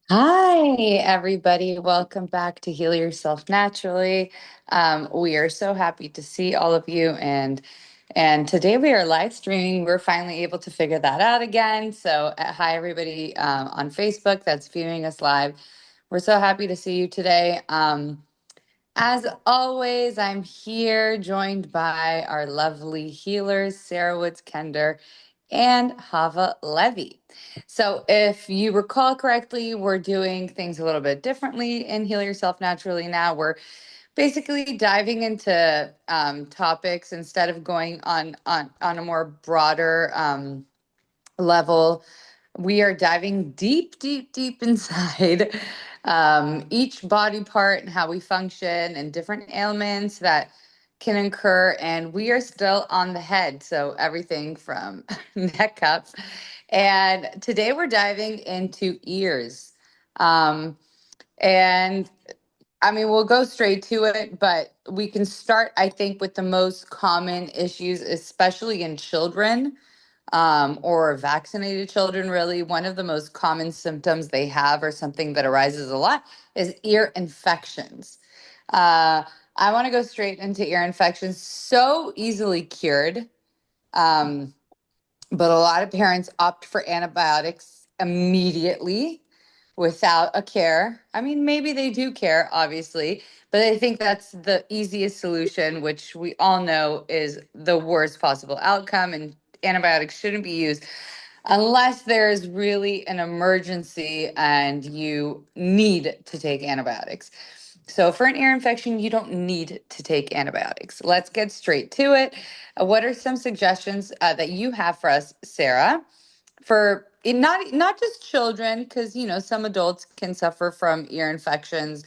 Hi, everybody. Welcome back to Heal Yourself Naturally. We are so happy to see all of you, and today we are live streaming. We're finally able to figure that out again. So, hi, everybody on Facebook that's viewing us live. We're so happy to see you today. As always, I'm here joined by our lovely healers, Sarah Woods Kender and Hava Levy. So, if you recall correctly, we're doing things a little bit differently in Heal Yourself Naturally now. We're basically diving into topics instead of going on a more broader level. We are diving deep, deep, deep inside each body part and how we function and different ailments that can occur. And we are still on the head. So, everything from neck up. And today we're diving into ears. Um, and I mean, we'll go straight to it, but we can start, I think, with the most common issues, especially in children or vaccinated children. Really, one of the most common symptoms they have, or something that arises a lot, is ear infections. Uh, I want to go straight into ear infections, so easily cured. Um, but a lot of parents opt for antibiotics immediately without a care. I mean, maybe they do care, obviously, but I think that's the easiest solution, which we all know is the worst possible outcome. And antibiotics shouldn't be used unless there's really an emergency and you need to take antibiotics. So, for an ear infection, you don't need to take antibiotics. Let's get straight to it. What are some suggestions that you have for us, Sarah, for not just children, because some adults can suffer from ear infections,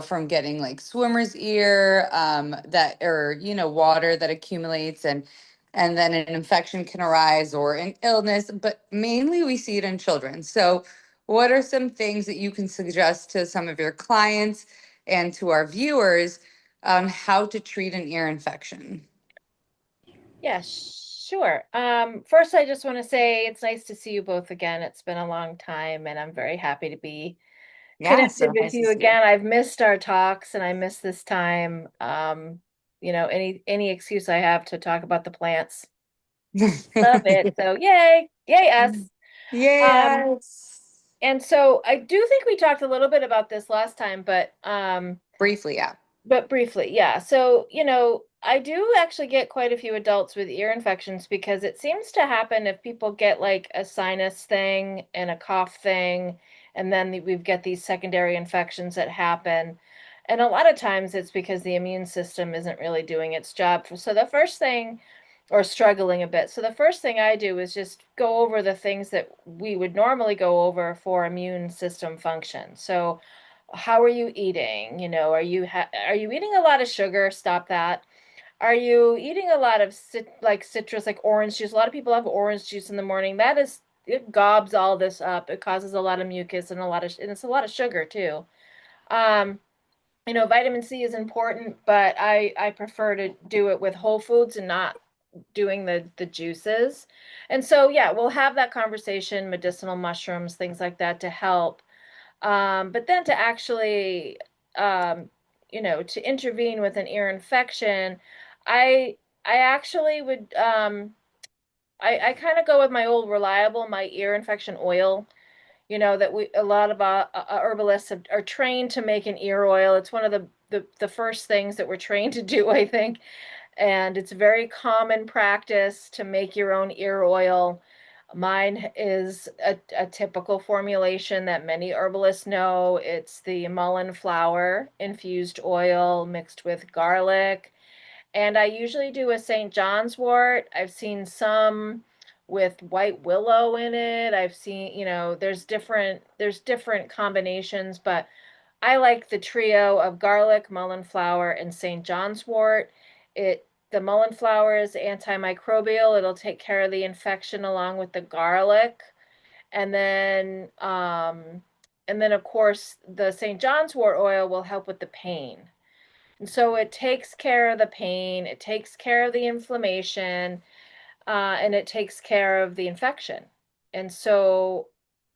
from getting like swimmer's ear, that or water that accumulates and then an infection can arise or an illness, but mainly we see it in children. So, what are some things that you can suggest to some of your clients and to our viewers on how to treat an ear infection? Yeah, sure. First, I just want to say it's nice to see you both again. It's been a long time, and I'm very happy to be Yeah, connected so with nice to you see again. I've missed our talks, and I miss this time. Any excuse I have to talk about the plants, you. love it. So yay, yay us. Um, Yes. and so I do think we talked a little bit about this last time, Briefly, yeah. but briefly, yeah. So, I do actually get quite a few adults with ear infections because it seems to happen if people get like a sinus thing and a cough thing, and then we've got these secondary infections that happen. And a lot of times it's because the immune system isn't really doing its job. So the first thing, or struggling a bit. So the first thing I do is just go over the things that we would normally go over for immune system function. So how are you eating? Are you eating a lot of sugar? Stop that. Are you eating a lot of like citrus, like orange juice? A lot of people have orange juice in the morning. It gobs all this up. It causes a lot of mucus and and it's a lot of sugar too. Um, vitamin C is important, but I prefer to do it with whole foods and not doing the juices. And so yeah, we'll have that conversation, medicinal mushrooms, things like that to help. But then to actually, to intervene with an ear infection, I I actually would I kind of go with my old reliable, my ear infection oil. That we a lot of herbalists are trained to make an ear oil. It's one of the first things that we're trained to do, I think, and it's very common practice to make your own ear oil. Mine is a typical formulation that many herbalists know. It's the mullein flower infused oil mixed with garlic. And I usually do a St. John's wort. I've seen some with white willow in it. I've seen, there's different combinations, but I like the trio of garlic, mullein flower, and St. John's wort. The mullein flower is antimicrobial. It'll take care of the infection along with the garlic. And then of course the St. John's wort oil will help with the pain. And so it takes care of the pain, it takes care of the inflammation, and it takes care of the infection. And so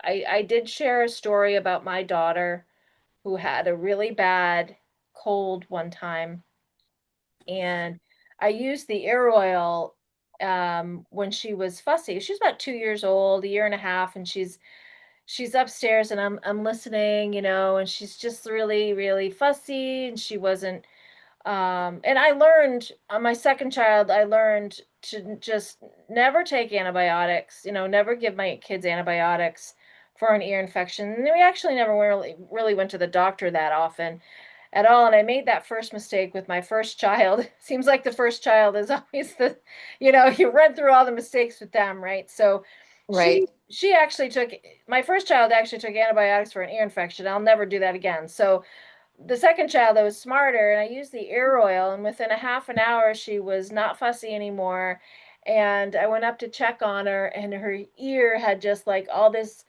I did share a story about my daughter who had a really bad cold one time, and I used the ear oil when she was fussy. She's about 2 years old, a year and a half, and she's upstairs and I'm listening, and she's just really, really fussy, and she wasn't and I learned on my second child, I learned to just never take antibiotics, never give my kids antibiotics for an ear infection. And we actually never really went to the doctor that often at all. And I made that first mistake with my first child. Seems like the first child is always you run through all the mistakes with them, right? So Right. she actually took my first child actually took antibiotics for an ear infection. I'll never do that again. So the second child, I was smarter and I used the ear oil, and within a half an hour she was not fussy anymore. And I went up to check on her, and her ear had just like all this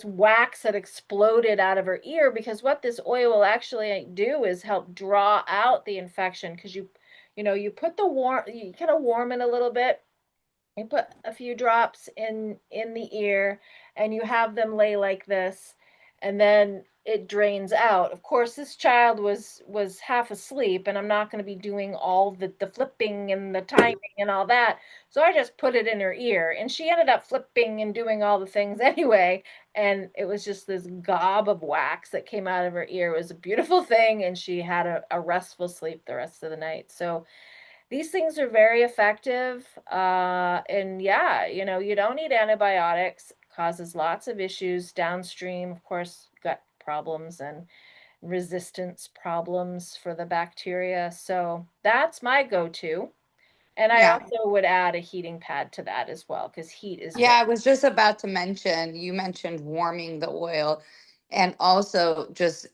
wax that exploded out of her ear, because what this oil will actually do is help draw out the infection, because you put the warm, you kind of warm it a little bit, you put a few drops in the ear, and you have them lay like this, and then it drains out. Of course, this child was half asleep, and I'm not going to be doing all the flipping and the timing and all that. So I just put it in her ear, and she ended up flipping and doing all the things anyway. And it was just this gob of wax that came out of her ear. It was a beautiful thing, and she had a restful sleep the rest of the night. So these things are very effective. And yeah, you don't need antibiotics. Causes lots of issues downstream, of course, gut problems and resistance problems for the bacteria. So that's my go-to. And I Yeah. also would add a heating pad to that as well, because heat is Yeah, very, I was just about to mention, you mentioned warming the oil and also just,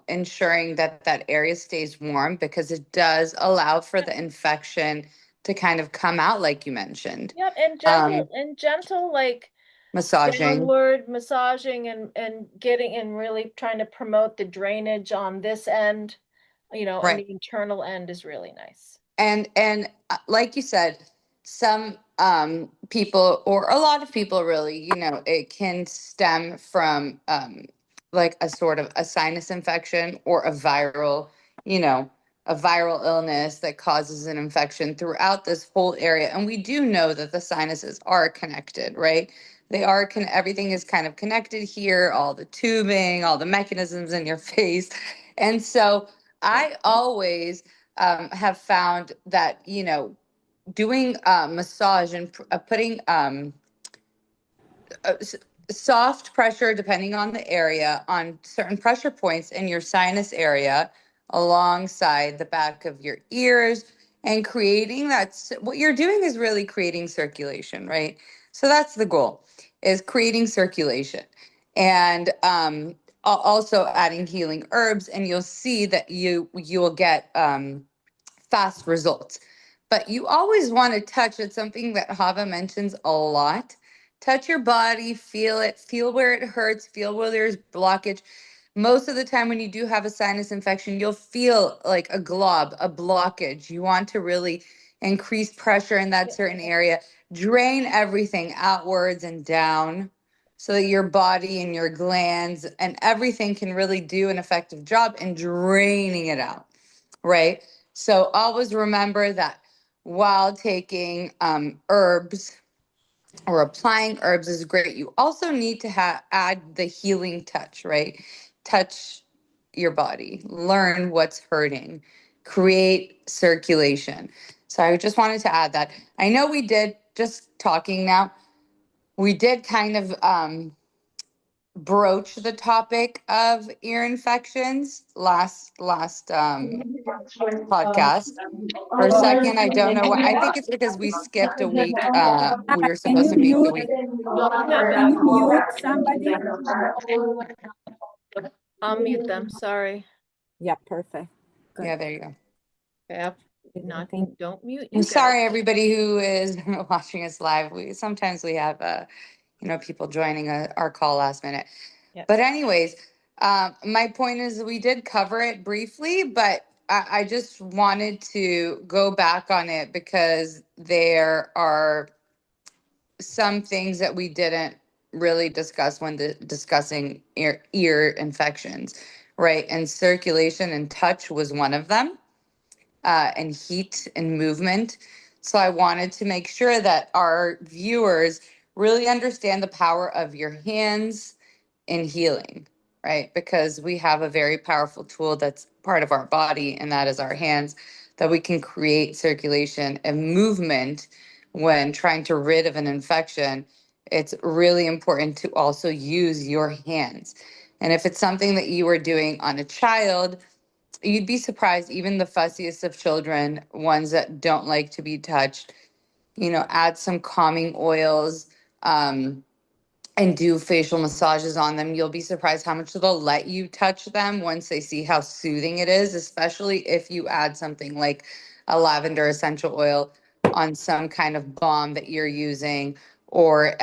ensuring that that area stays warm because it does allow for the infection to kind of come out, like you mentioned. yep, and Um, gentle like Massaging. downward massaging and getting and really trying to promote the drainage on this end, and Right. the internal end is really nice. And like you said, some people or a lot of people really, it can stem from like a sort of a sinus infection or you know a viral illness that causes an infection throughout this whole area. And we do know that the sinuses are connected, right? They are everything is kind of connected here, all the tubing, all the mechanisms in your face. And so Yep. I always have found that doing massage and putting uh, s- soft pressure depending on the area on certain pressure points in your sinus area alongside the back of your ears and creating what you're doing is really creating circulation, right? So that's the goal, is creating circulation. And also adding healing herbs, and you'll see that you will get fast results. But you always want to touch. It's something that Hava mentions a lot. Touch your body, feel it, feel where it hurts, feel where there's blockage. Most of the time, when you do have a sinus infection, you'll feel like a glob, a blockage. You want to really increase pressure in that Yep. certain area, drain everything outwards and down so that your body and your glands and everything can really do an effective job in draining it out, right? So always remember that while taking herbs or applying herbs is great, you also need to add the healing touch, right? Touch your body, learn what's hurting, create circulation. So I just wanted to add that. I know we did, just talking now, we did kind of broach the topic of ear infections last podcast. For a second, I don't know why. I think it's because we skipped a week. We were Can supposed you to meet the mute? week. Can you mute somebody? I'll mute them. Sorry. Yeah, perfect. Good. Yeah, there you go. Yeah, not Thank don't mute I'm you guys. sorry, everybody who is watching us live. We sometimes we have people joining our call last minute. Yep. But anyways, my point is we did cover it briefly, but I just wanted to go back on it because there are some things that we didn't really discuss when discussing ear infections, right? And circulation and touch was one of them, and heat and movement. So I wanted to make sure that our viewers really understand the power of your hands in healing, right? Because we have a very powerful tool that's part of our body, and that is our hands, that we can create circulation and movement when trying to rid of an infection. It's really important to also use your hands. And if it's something that you are doing on a child, you'd be surprised, even the fussiest of children, ones that don't like to be touched, add some calming oils, and do facial massages on them. You'll be surprised how much they'll let you touch them once they see how soothing it is, especially if you add something like a lavender essential oil on some kind of balm that you're using, or,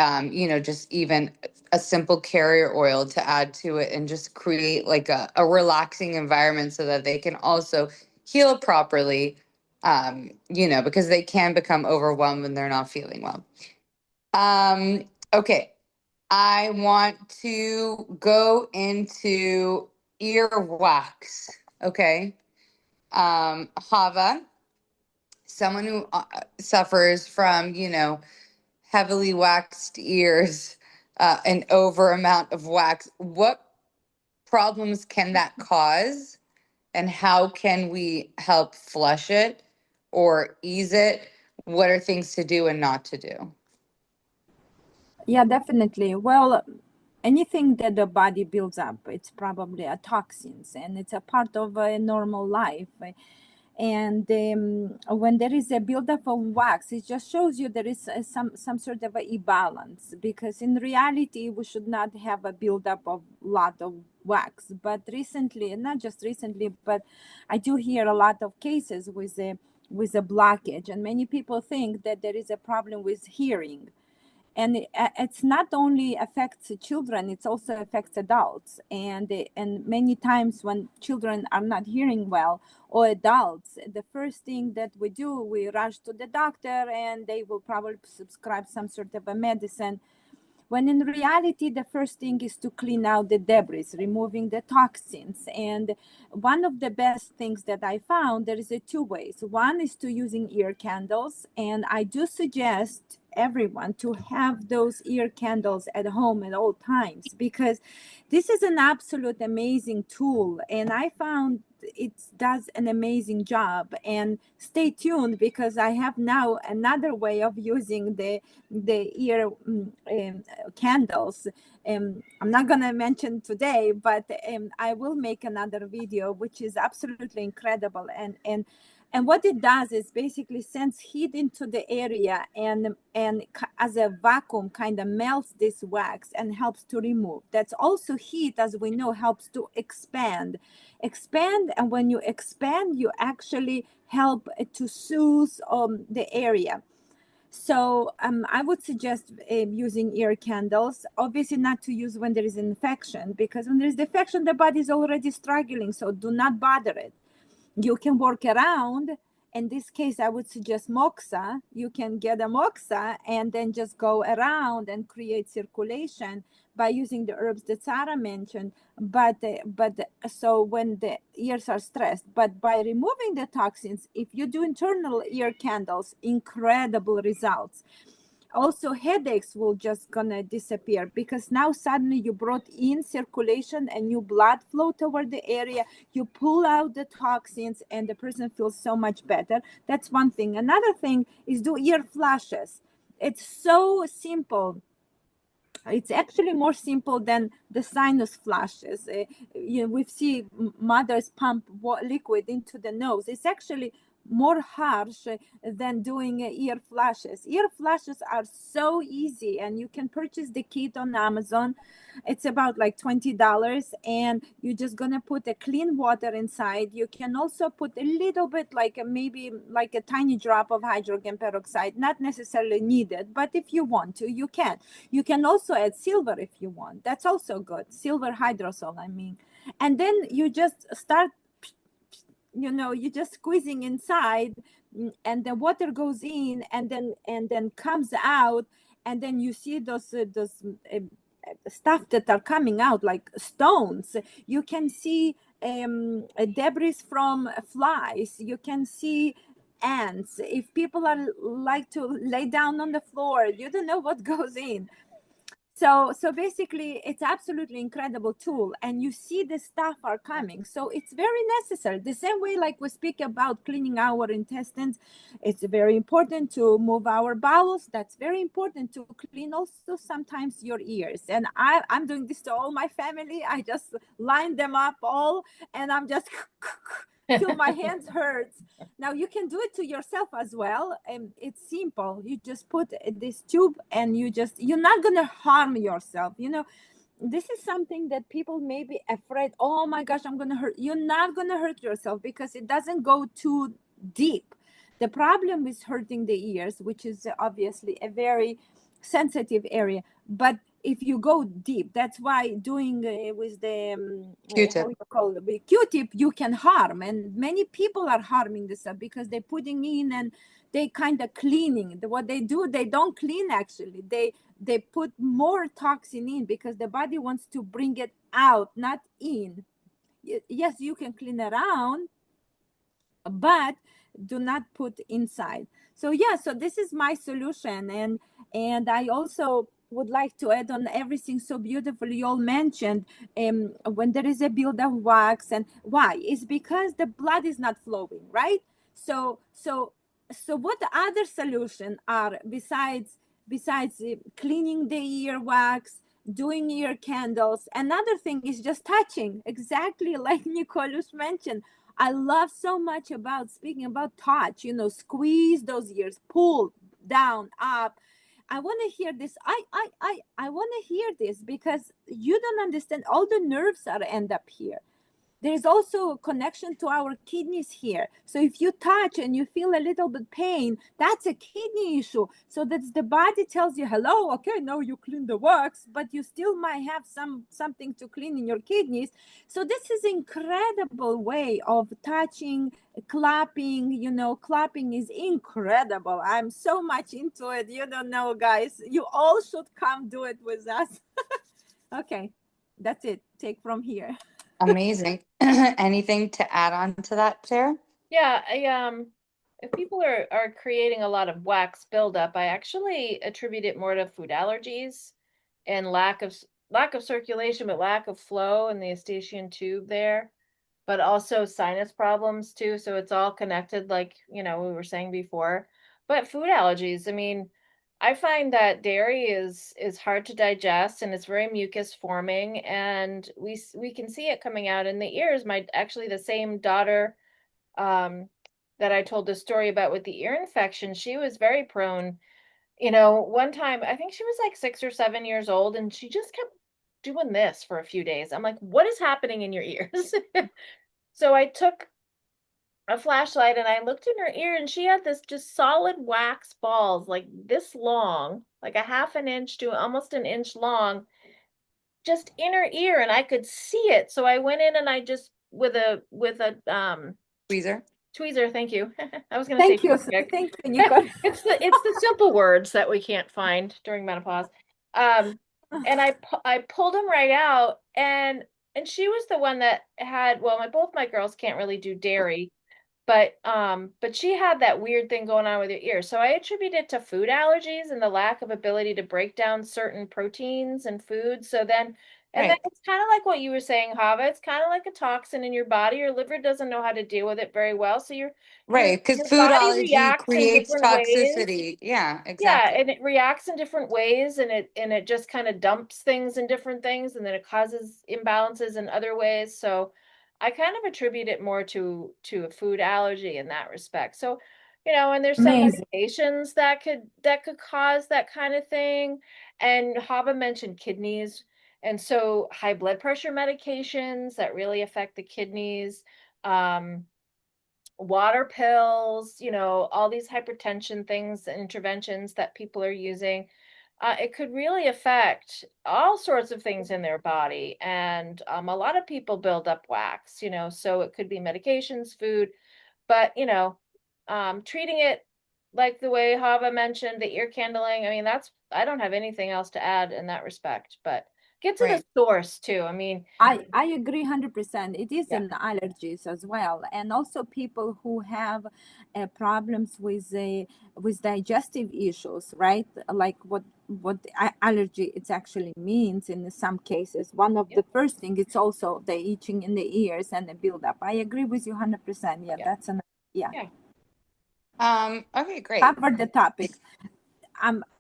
just even a simple carrier oil to add to it and just create like a relaxing environment so that they can also heal properly, because they can become overwhelmed when they're not feeling well. Okay. I want to go into earwax. Okay. Hava, someone who suffers from, heavily waxed ears, an over amount of wax. What problems can that cause? And how can we help flush it or ease it? What are things to do and not to do? Yeah, definitely. Well, anything that the body builds up, it's probably a toxins, and it's a part of a normal life. And when there is a buildup of wax, it just shows you there is some sort of a imbalance, because in reality we should not have a buildup of lot of wax. But recently, and not just recently, but I do hear a lot of cases with a blockage, and many people think that there is a problem with hearing. And it's not only affects children, it also affects adults. And many times when children are not hearing well, or adults, the first thing that we do, we rush to the doctor, and they will probably prescribe some sort of a medicine, when in reality the first thing is to clean out the debris, removing the toxins. And one of the best things that I found, there is two ways. One is to using ear candles, and I do suggest everyone to have those ear candles at home at all times, because this is an absolute amazing tool, and I found it does an amazing job. And stay tuned, because I have now another way of using the ear candles. I'm not going to mention today, but I will make another video, which is absolutely incredible. And what it does is basically sends heat into the area, and as a vacuum kind of melts this wax and helps to remove. That's also heat, as we know, helps to expand. And when you expand, you actually help to soothe the area. So I would suggest using ear candles. Obviously not to use when there is an infection, because when there is infection, the body is already struggling. So do not bother it. You can work around. In this case, I would suggest moxa. You can get a moxa and then just go around and create circulation by using the herbs that Sarah mentioned. But so when the ears are stressed, but by removing the toxins, if you do internal ear candles, incredible results. Also, headaches will just gonna disappear, because now suddenly you brought in circulation and new blood flow toward the area. You pull out the toxins and the person feels so much better. That's one thing. Another thing is do ear flushes. It's so simple. It's actually more simple than the sinus flushes. We see mothers pump liquid into the nose. It's actually more harsh than doing ear flushes. Ear flushes are so easy, and you can purchase the kit on Amazon. It's about like $20, and you're just gonna put a clean water inside. You can also put a little bit, like maybe like a tiny drop of hydrogen peroxide, not necessarily needed, but if you want to, you can. You can also add silver if you want. That's also good. Silver hydrosol, I mean. And then you just start, you're just squeezing inside, and the water goes in and then comes out, and then you see those stuff that are coming out like stones. You can see debris from flies. You can see ants. If people are like to lay down on the floor, you don't know what goes in. So basically it's absolutely incredible tool, and you see the stuff are coming, so it's very necessary. The same way like we speak about cleaning our intestines, it's very important to move our bowels. That's very important to clean also sometimes your ears. And I'm doing this to all my family. I just line them up all, and I'm just till my hands hurts. Now you can do it to yourself as well, and it's simple. You just put this tube, and you're not gonna harm yourself. This is something that people may be afraid. Oh my gosh, I'm gonna hurt. You're not gonna hurt yourself because it doesn't go too deep. The problem is hurting the ears, which is obviously a very sensitive area. But if you go deep, that's why doing with the how Q-tip. you call it, with Q-tip, you can harm, and many people are harming this stuff because they're putting in and they kind of cleaning. What they do, they don't clean actually. They put more toxin in because the body wants to bring it out, not in. Yes, you can clean around, but do not put inside. So yeah, so this is my solution. And I also would like to add on everything so beautifully you all mentioned. When there is a build of wax, and why is because the blood is not flowing, right? So what other solution are besides cleaning the ear wax, doing ear candles? Another thing is just touching, exactly like Nicholas mentioned. I love so much about speaking about touch, squeeze those ears, pull down, up. I want to hear this. I want to hear this because you don't understand. All the nerves are end up here. There's also a connection to our kidneys here. So if you touch and you feel a little bit pain, that's a kidney issue. So that's the body tells you, hello, okay, now you clean the wax, but you still might have something to clean in your kidneys. So this is incredible way of touching, clapping. Clapping is incredible. I'm so much into it. You don't know, guys. You all should come do it with us. Okay, that's it. Take from here. Amazing. Anything to add on to that, Sarah? Yeah, if people are creating a lot of wax buildup, I actually attribute it more to food allergies and lack of circulation, but lack of flow in the eustachian tube there, but also sinus problems too. So it's all connected, like, we were saying before. But food allergies, I mean, I find that dairy is hard to digest and it's very mucus forming, and we can see it coming out in the ears. Actually the same daughter that I told the story about with the ear infection, she was very prone. One time, I think she was like 6 or 7 years old, and she just kept doing this for a few days. I'm like, what is happening in your ears? So I took a flashlight and I looked in her ear, and she had this just solid wax balls, like this long, like a half an inch to almost an inch long, just in her ear, and I could see it. So I went in and I just with a Tweezer. tweezer, thank you. I was going to say Thank you. toothpick. Thank you, Nicole. It's the simple words that we can't find during menopause. And I pulled them right out, and she was the one that had, well, both my girls can't really do dairy, but she had that weird thing going on with her ear. So I attribute it to food allergies and the lack of ability to break down certain proteins and foods. And then Right. it's kind of like what you were saying, Hava. It's kind of like a toxin in your body. Your liver doesn't know how to deal with it very well. So your Right. Because your body foodology reacts in creates different ways. toxicity. Yeah, Yeah, exactly. and it reacts in different ways, and it just kind of dumps things in different things, and then it causes imbalances in other ways. So I kind of attribute it more to a food allergy in that respect. So, and there's some Amazing. medications that could cause that kind of thing. And Haba mentioned kidneys. And so high blood pressure medications that really affect the kidneys. Um, Water pills, all these hypertension things and interventions that people are using, it could really affect all sorts of things in their body. And a lot of people build up wax, so it could be medications, food, but, treating it like the way Hava mentioned, the ear candling. I mean, I don't have anything else to add in that respect, but get to the Right. source too. I mean, I agree 100%. It is yeah, an allergies as well, and also people who have problems with digestive issues, right? Like what allergy it actually means in some cases. One of yeah, the first thing it's also the itching in the ears and the buildup. I agree with you 100%. Yeah, yeah, that's an yeah. yeah. Okay, great. Cover the topic.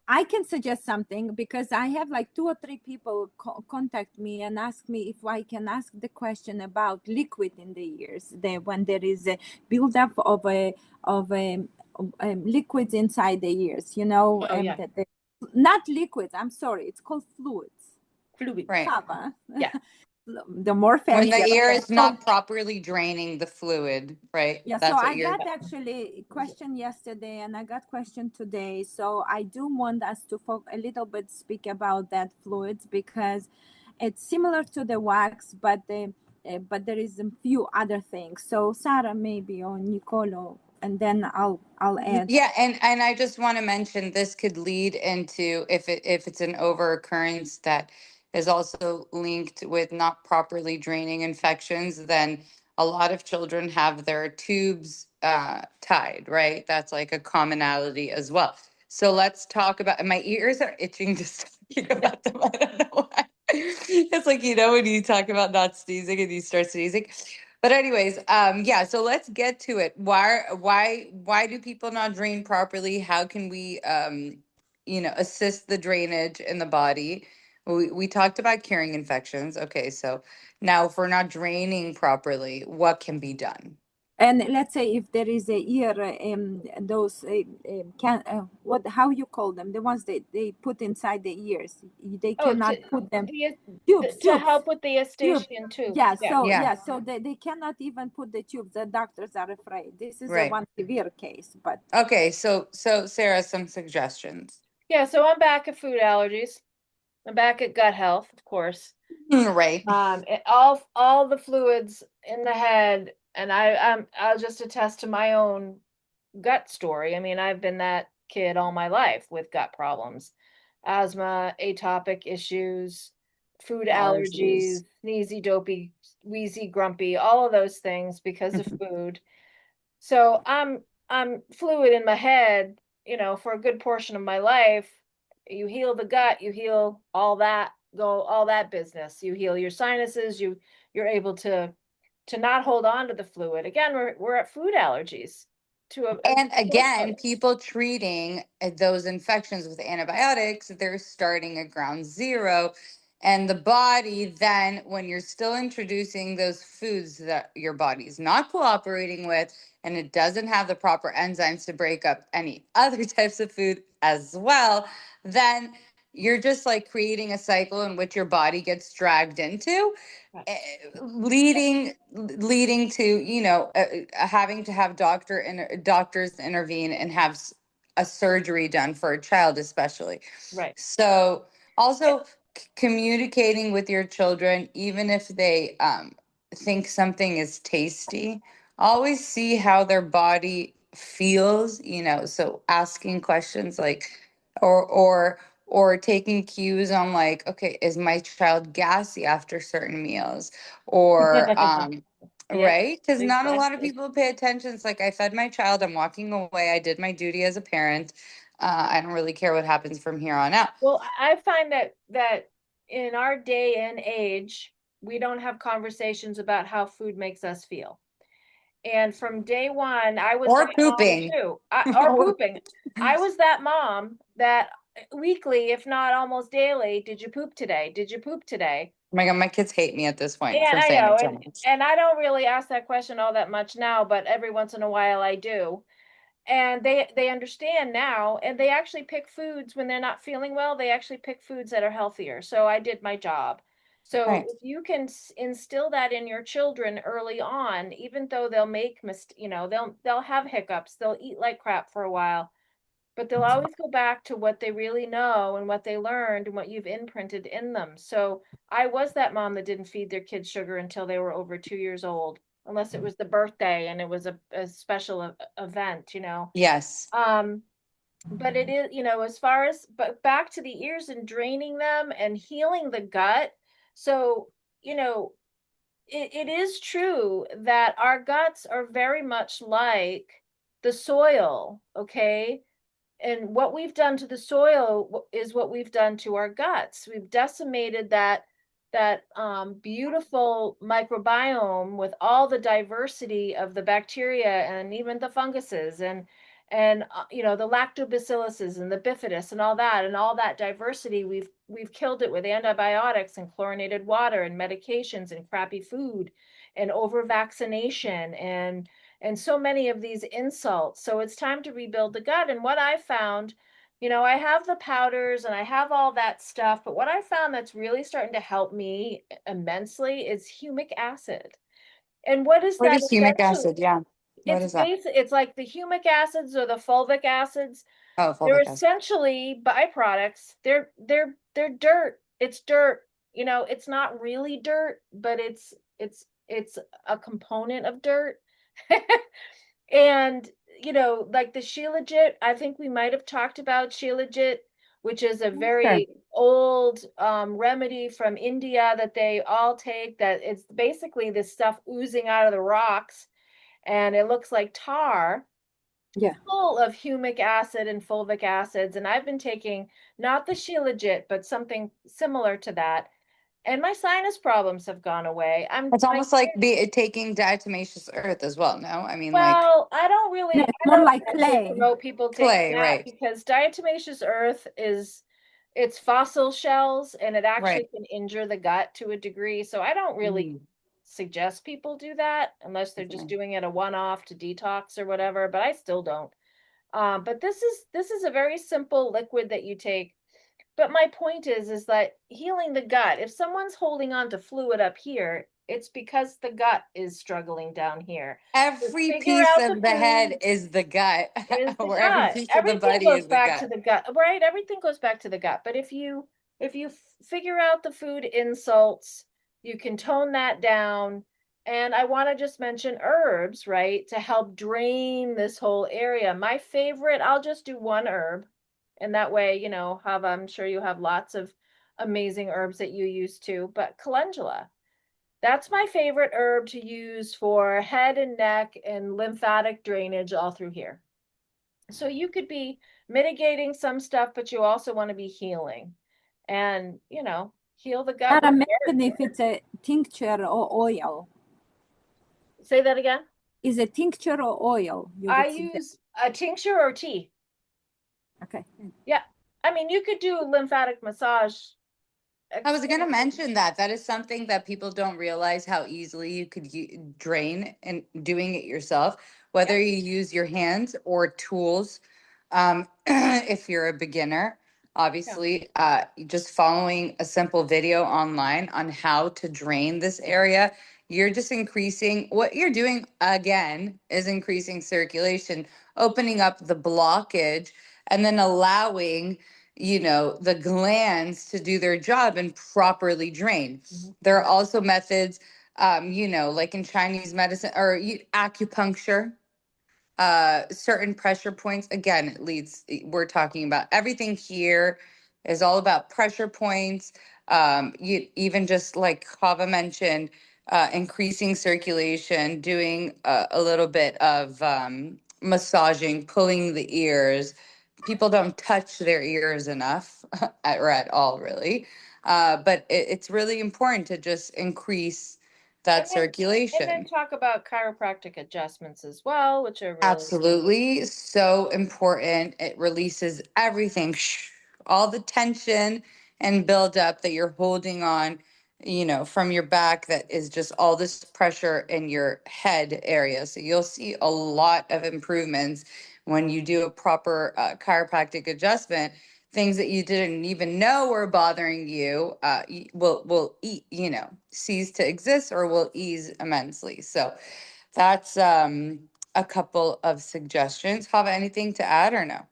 I can suggest something because I have like two or three people contact me and ask me if I can ask the question about liquid in the ears. When there is a buildup of liquids inside the ears, Oh yeah, not liquids. I'm sorry, it's called fluids. fluids. Right. Sava. Yeah. The more When the fancier. ear Okay. is So not properly draining the fluid, right? yeah, so That's what I you're. got actually question yesterday and I got question today. So I do want us to a little bit speak about that fluids because it's similar to the wax, but there is a few other things. So Sarah maybe or Nicolo, and then I'll add. Yeah, and I just want to mention this could lead into if it's an overoccurrence that is also linked with not properly draining infections, then a lot of children have their tubes tied, right? That's like a commonality as well. So let's talk about my ears are itching just talking about them. I don't know why. It's like, when you talk about not sneezing and you start sneezing. But anyways, yeah, so let's get to it. Why do people not drain properly? How can we assist the drainage in the body? We talked about curing infections. Okay, so now if we're not draining properly, what can be done? And let's say if there is a ear, those can what how you call them? The ones they put inside the ears. They Oh, cannot put them the, tubes, to tubes, help with the tubes. eustachian tube. Yeah. Yeah. So Yeah, yeah. So they cannot even put the tubes. The doctors are afraid. This is a right. one severe case, but Okay, so Sarah, some suggestions. Yeah, so I'm back at food allergies. I'm back at gut health, of course. Right. All the fluids in the head, and I'll just attest to my own gut story. I mean, I've been that kid all my life with gut problems, asthma, atopic issues, food allergies, Allergies. sneezy, dopey, wheezy, grumpy, all of those things because of food. So I'm fluid in my head, for a good portion of my life. You heal the gut, you heal all that business. You heal your sinuses, you're able to not hold on to the fluid. Again, we're at food allergies to a And sore again, throat. people treating those infections with antibiotics, they're starting at ground zero. And the body, then, when you're still introducing those foods that your body's not cooperating with, and it doesn't have the proper enzymes to break up any other types of food as well, then you're just like creating a cycle in which your body gets dragged into, Right. eh, leading to having to have doctors intervene and have a surgery done for a child especially. Right. So Eh, also communicating with your children, even if they think something is tasty, always see how their body feels, so asking questions like or taking cues on like, okay, is my child gassy after certain meals? Or Yes, right? Because not a lot of exactly. people pay attention. It's like I fed my child, I'm walking away, I did my duty as a parent. I don't really care what happens from here on out. Well, I find that in our day and age, we don't have conversations about how food makes us feel. And from day one, I was Or that mom pooping. too. Or pooping. I was that mom that weekly, if not almost daily, did you poop today? Did you poop today? Oh my God, my kids hate me at this point And for I saying know, it so much. and I don't really ask that question all that much now, but every once in a while I do. And they understand now, and they actually pick foods when they're not feeling well. They actually pick foods that are healthier. So I did my job. So Right. if you can instill that in your children early on, even though they'll they'll have hiccups, they'll eat like crap for a while, but they'll always go back to what they really know and what they learned and what you've imprinted in them. So I was that mom that didn't feed their kids sugar until they were over 2 years old, unless it was the birthday and it was a special event. Yes. Um, but it is, as far as, but back to the ears and draining them and healing the gut. So, you know, it is true that our guts are very much like the soil, okay? And what we've done to the soil is what we've done to our guts. We've decimated that beautiful microbiome with all the diversity of the bacteria and even the funguses and the lactobacilluses and the bifidus and all that diversity. We've killed it with antibiotics and chlorinated water and medications and crappy food and over vaccination and so many of these insults. So it's time to rebuild the gut. And what I found, I have the powders and I have all that stuff, but what I found that's really starting to help me immensely is humic acid. And what is What that is humic essentially? acid? Yeah. What is that? It's like the humic acids or the fulvic acids. Oh, They're fulvic acid. essentially byproducts. They're dirt. It's dirt. It's not really dirt, but it's a component of dirt. And like the Shilajit, I think we might have talked about Shilajit, which is a Sure. very old remedy from India that they all take. That it's basically this stuff oozing out of the rocks, and it looks like tar, Yeah. full of humic acid and fulvic acids. And I've been taking not the Shilajit, but something similar to that, and my sinus problems have gone away. It's I almost like taking diatomaceous earth as well. No, I mean like Well, No, I it's more don't like actually clay. promote people taking clay, that right? because diatomaceous earth is it's fossil shells and it actually Right. can injure the gut to a degree. So I don't really Mm, suggest people do that unless they're just okay. doing it a one-off to detox or whatever, but I still don't. But this is a very simple liquid that you take. But my point is that healing the gut, if someone's holding on to fluid up here, it's because the gut is struggling down here. So Every figure piece out the of the head food is the gut, is the or every gut. piece of the Everything body goes is the back to gut. the gut, right? Everything goes back to the gut. But if you figure out the food insults, you can tone that down. And I want to just mention herbs, right, to help drain this whole area. My favorite, I'll just do one herb, and that way, have I'm sure you have lots of amazing herbs that you use too. But calendula, that's my favorite herb to use for head and neck and lymphatic drainage all through here. So you could be mitigating some stuff, but you also want to be healing and, heal the gut Not with to mention berries. if it's a tincture or oil. Say that again. Is a tincture or oil you I would suggest? use a tincture or tea. Okay. Yeah. I mean, you could do lymphatic massage. I was going to Extensive. mention that that is something that people don't realize how easily you could drain and doing it yourself, Yeah. whether you use your hands or tools. If you're a beginner, Yeah. obviously, just following a simple video online on how to drain this area, you're just increasing what you're doing again is increasing circulation, opening up the blockage, and then allowing the glands to do their job and properly drain. Mhm. There are also methods, like in Chinese medicine or acupuncture, certain pressure points. Again, we're talking about everything here is all about pressure points. You even just like Kava mentioned, increasing circulation, doing a little bit of massaging, pulling the ears. People don't touch their ears enough or at all, really. But it's really important to just increase And that then circulation. talk about chiropractic adjustments as well, which are really Absolutely. So important. It releases everything, all the tension and buildup that you're holding on, from your back that is just all this pressure in your head area. So you'll see a lot of improvements when you do a proper chiropractic adjustment. Things that you didn't even know were bothering you will cease to exist or will ease immensely. So that's a couple of suggestions. Have anything to add or no?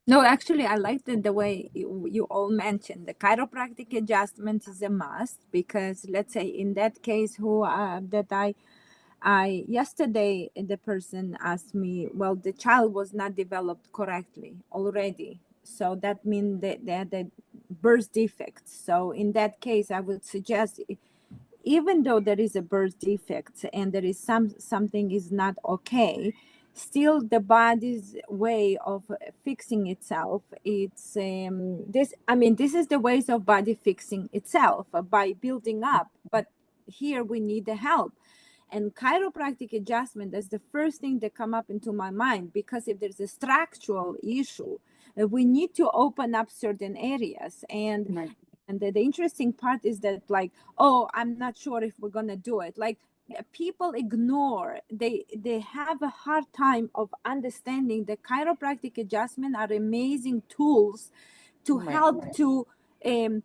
No, actually, I liked the way you all mentioned the chiropractic adjustment is a must because let's say in that case who that I yesterday the person asked me, well, the child was not developed correctly already, so that means that they had a birth defect. So in that case, I would suggest, even though there is a birth defect and there is something is not okay, still the body's way of fixing itself, it's this, I mean, this is the ways of body fixing itself, by building up. But here we need the help. And chiropractic adjustment is the first thing that come up into my mind, because if there's a structural issue, we need to open up certain areas. And Right. and the interesting part is that, like, oh, I'm not sure if we're gonna do it. Like, people ignore, they have a hard time of understanding that chiropractic adjustment are amazing tools to Right. help to um,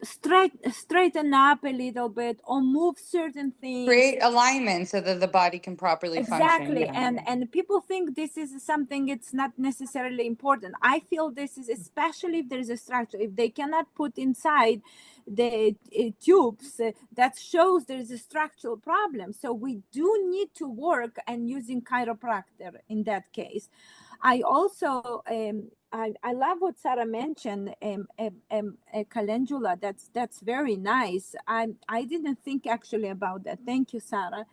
straighten up a little bit or move certain things. Create alignment so that the body can properly function. Exactly. Yeah. And people think this is something, it's not necessarily important. I feel this is, especially if there is a structure, if they cannot put inside the tubes, that shows there is a structural problem. So we do need to work and using chiropractor in that case. I also I love what Sarah mentioned, a calendula. That's very nice. I didn't think actually about that. Thank you, Sarah.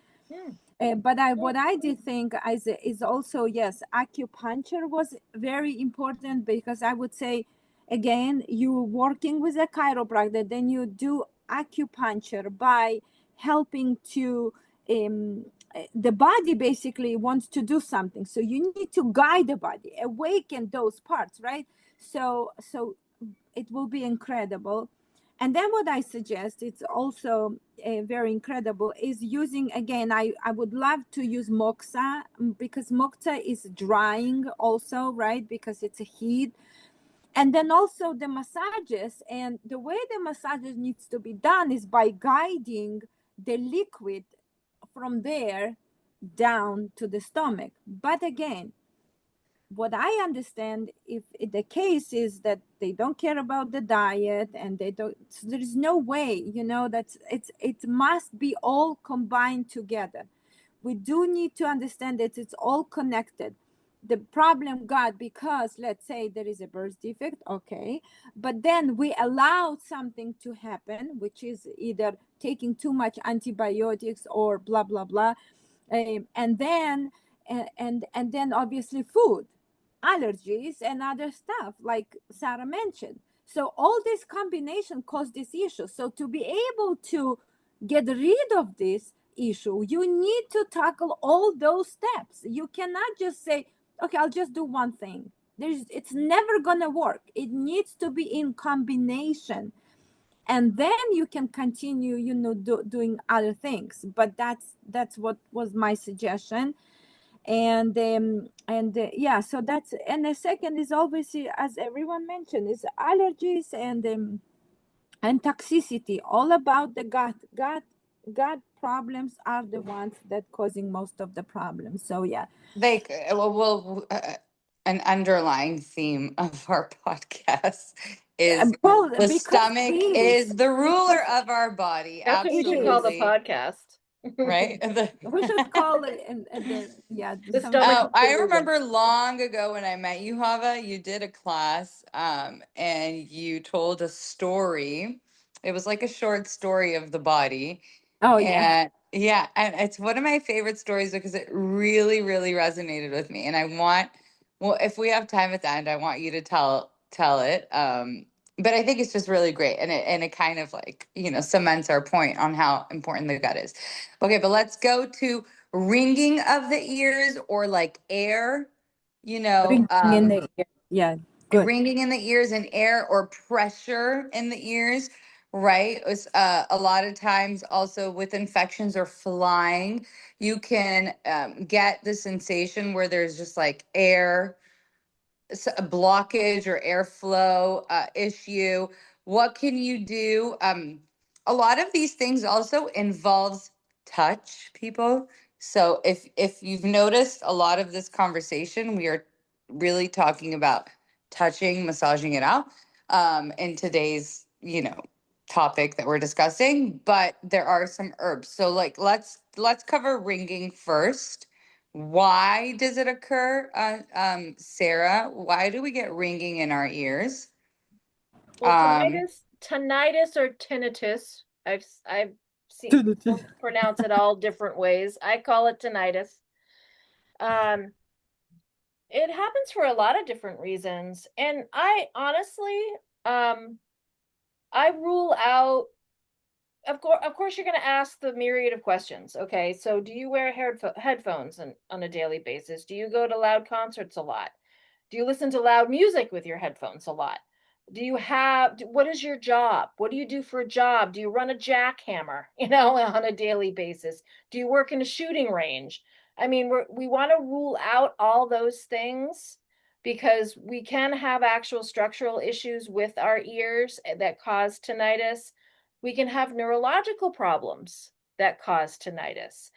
But what I did think is also, yes, acupuncture was very important, because I would say, again, you working with a chiropractor, then you do acupuncture by helping to the body basically wants to do something, so you need to guide the body, awaken those parts, right? So it will be incredible. And then what I suggest, it's also very incredible, is using, again, I would love to use moxa, because moxa is drying also, right? Because it's a heat. And then also the massages, and the way the massages needs to be done is by guiding the liquid from there down to the stomach. But again, what I understand, if the case is that they don't care about the diet, and they don't, so there is no way, that's it must be all combined together. We do need to understand that it's all connected. The problem got, because let's say there is a birth defect, okay, but then we allow something to happen, which is either taking too much antibiotics or blah blah blah, and then and then obviously food, allergies, and other stuff like Sarah mentioned. So all this combination caused this issue. So to be able to get rid of this issue, you need to tackle all those steps. You cannot just say, okay, I'll just do one thing. It's never gonna work. It needs to be in combination, and then you can continue, doing other things. But that's what was my suggestion. And yeah, so that's, and the second is obviously, as everyone mentioned, is allergies and toxicity, all about the gut problems are the ones that causing most of the problems. So yeah. Like, an underlying theme of our podcast is Well, the because stomach it is, is the ruler of our body. That's what we it should is, call the Absolutely. podcast. Right? we should call it, and the, yeah, The some, stomach is Oh, the I ruler. remember long ago when I met you, Hava, you did a class, and you told a story. It was like a short story of the body. oh yeah. And yeah, and it's one of my favorite stories because it really, really resonated with me. And I want, well, if we have time at the end, I want you to tell it. But I think it's just really great, and it kind of like, cements our point on how important the gut is. Okay, but let's go to ringing of the ears, or like air, Ringing in the ear. Yeah, good. ringing in the ears and air or pressure in the ears, right? It's, a lot of times also with infections or flying, you can get the sensation where there's just like air, a blockage or airflow issue. What can you do? A lot of these things also involves touch, people. So if you've noticed, a lot of this conversation, we are really talking about touching, massaging it out, in today's, topic that we're discussing, but there are some herbs. So like let's cover ringing first. Why does it occur, Sarah? Why do we get ringing in our ears? Well, Um, tinnitus or tinnitus. I've seen people pronounce it all different ways. I call it tinnitus. Um, it happens for a lot of different reasons, and I honestly, um, I rule out. Of course, you're going to ask the myriad of questions. Okay, so do you wear headphones on a daily basis? Do you go to loud concerts a lot? Do you listen to loud music with your headphones a lot? What is your job? What do you do for a job? Do you run a jackhammer, on a daily basis? Do you work in a shooting range? I mean, we want to rule out all those things because we can have actual structural issues with our ears that cause tinnitus. We can have neurological problems that cause tinnitus.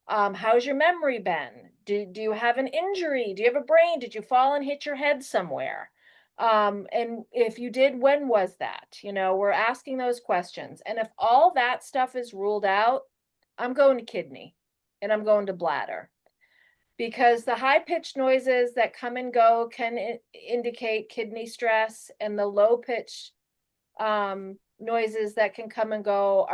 How's your memory been? Do you have an injury? Do you have a brain? Did you fall and hit your head somewhere? And if you did, when was that? We're asking those questions. And if all that stuff is ruled out, I'm going to kidney and I'm going to bladder because the high pitched noises that come and go can indicate kidney stress, and the low pitched noises that can come and go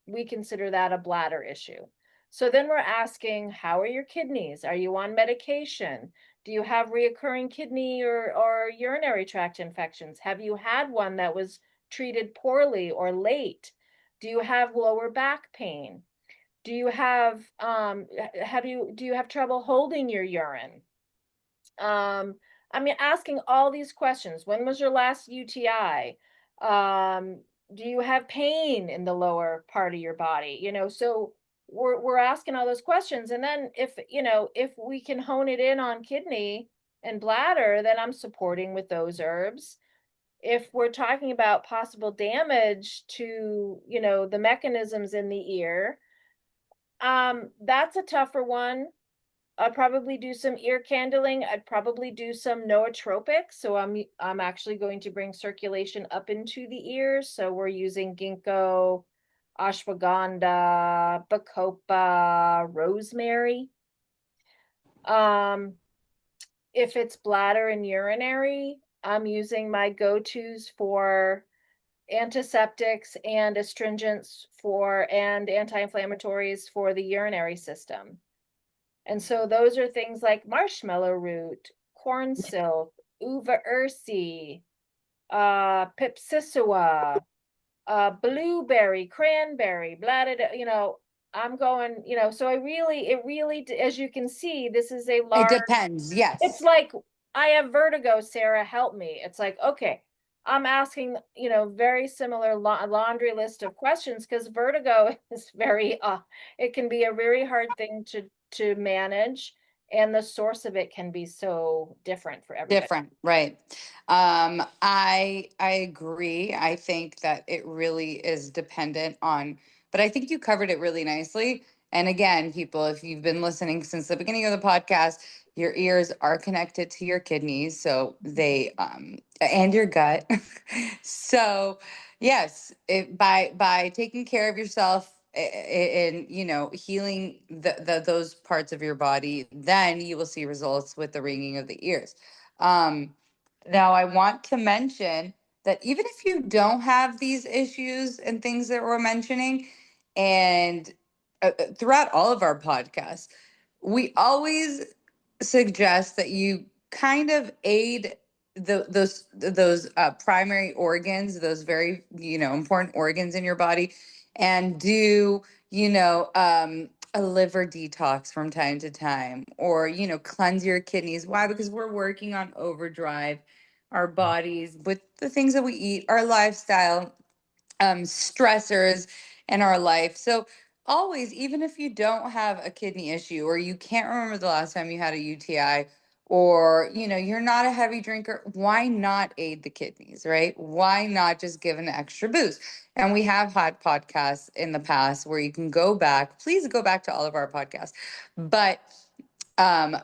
we consider that a bladder issue. So then we're asking, how are your kidneys? Are you on medication? Do you have reoccurring kidney or urinary tract infections? Have you had one that was treated poorly or late? Do you have lower back pain? Do you have do you have trouble holding your urine? Um, I mean, asking all these questions. When was your last UTI? Do you have pain in the lower part of your body? So we're asking all those questions. And then if we can hone it in on kidney and bladder, then I'm supporting with those herbs. If we're talking about possible damage to, the mechanisms in the ear, that's a tougher one. I'd probably do some ear candling. I'd probably do some nootropics. So I'm actually going to bring circulation up into the ears. So we're using ginkgo, ashwagandha, bacopa, rosemary. If it's bladder and urinary, I'm using my go-tos for antiseptics and astringents and anti-inflammatories for the urinary system. And so those are things like marshmallow root, corn silk, uva ursi, pipsissewa, blueberry, cranberry, blah, blah, blah, I'm going, so it really, as you can see, this is a it large, depends. it's Yes. like, I have vertigo, Sarah, help me. It's like, okay, I'm asking, very similar laundry list of questions because vertigo is it can be a very hard thing to manage, and the source of it can be so different for everybody. Different, right. I agree. I think that it really is dependent on, but I think you covered it really nicely. And again, people, if you've been listening since the beginning of the podcast, your ears are connected to your kidneys, so they and your gut. So, yes, by taking care of yourself and healing those parts of your body, then you will see results with the ringing of the ears. um, Now, I want to mention that even if you don't have these issues and things that we're mentioning, and throughout all of our podcasts, we always suggest that you kind of aid those primary organs, those very important organs in your body, and do a liver detox from time to time, or cleanse your kidneys. Why? Because we're working on overdrive our bodies with the things that we eat, our lifestyle, stressors in our life. So always, even if you don't have a kidney issue, or you can't remember the last time you had a UTI, or you're not a heavy drinker, why not aid the kidneys, right? Why not just give an extra boost? And we have had podcasts in the past where you can go back. Please go back to all of our podcasts. But um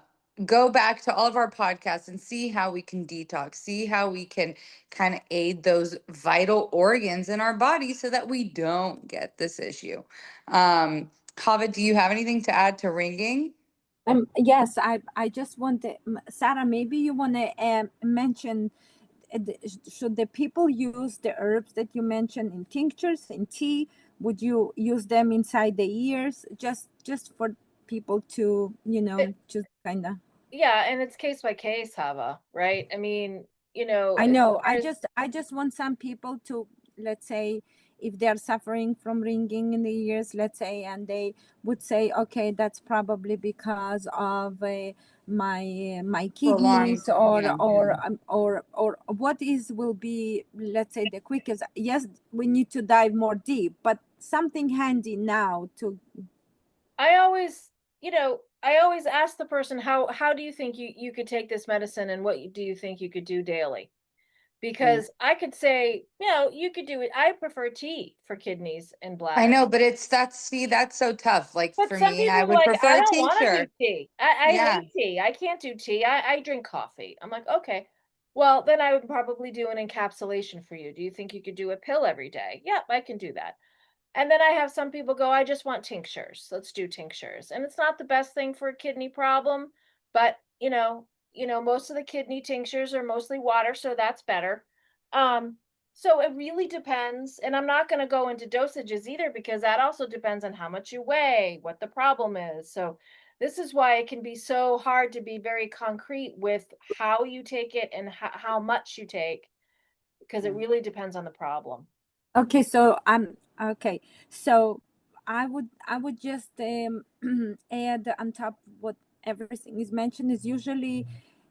go back to all of our podcasts and see how we can detox, see how we can kind of aid those vital organs in our body so that we don't get this issue. Hava, do you have anything to add to ringing? Yes, I just want to, Sarah, maybe you want to mention, should the people use the herbs that you mentioned in tinctures, in tea? Would you use them inside the ears? Just for people to, just kind of. Yeah, and it's case by case, Hava, right? I mean, I as know. far as I just want some people to, let's say, if they're suffering from ringing in the ears, let's say, and they would say, okay, that's probably because of my Prolonged, kidneys, or yeah. or what is will be, let's say, the quickest. Yes, we need to dive more deep, but something handy now to. I always, I always ask the person, how do you think you could take this medicine, and what do you think you could do daily? Mm. Because I could say, you could do it. I prefer tea for kidneys and I bladder. know, but that's so tough. Like But for some me, I people are would like, I prefer a don't want to do tincture. tea. I Yeah. hate tea. I can't do tea. I drink coffee. I'm like, okay. Well, then I would probably do an encapsulation for you. Do you think you could do a pill every day? Yeah, I can do that. And then I have some people go, I just want tinctures. Let's do tinctures. And it's not the best thing for a kidney problem, but most of the kidney tinctures are mostly water, so that's better. Um, so it really depends. And I'm not going to go into dosages either, because that also depends on how much you weigh, what the problem is. So this is why it can be so hard to be very concrete with how you take it and how much you take, because it really depends on the problem. Okay, so I'm okay. So I would just add on top what everything is mentioned is usually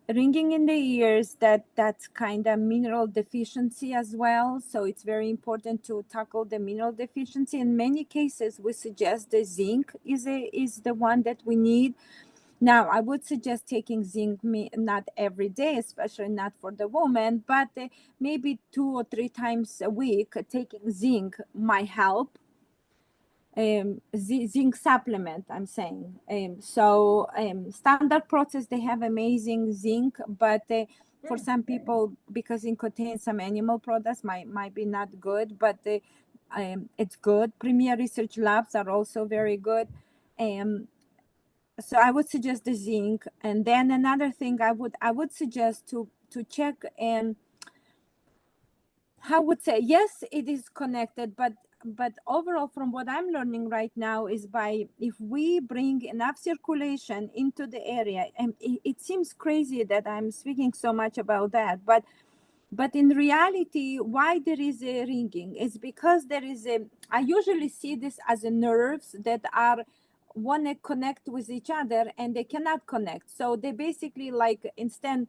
ringing in the ears, that's kind of mineral deficiency as well. So it's very important to tackle the mineral deficiency. In many cases, we suggest the zinc is the one that we need. Now, I would suggest taking zinc not every day, especially not for the woman, but maybe 2 or 3 times a week. Taking zinc might help. Zinc supplement, I'm saying. Standard process, they have amazing zinc, but for some people, because it contains some animal products, might be not good, but it's good. Premier Research Labs are also very good. So I would suggest the zinc, and then another thing I would suggest to check, and I would say yes, it is connected, but overall, from what I'm learning right now, is by if we bring enough circulation into the area, and it seems crazy that I'm speaking so much about that, but in reality, why there is a ringing is because there is a, I usually see this as a nerves that are want to connect with each other and they cannot connect. So they basically, like, instead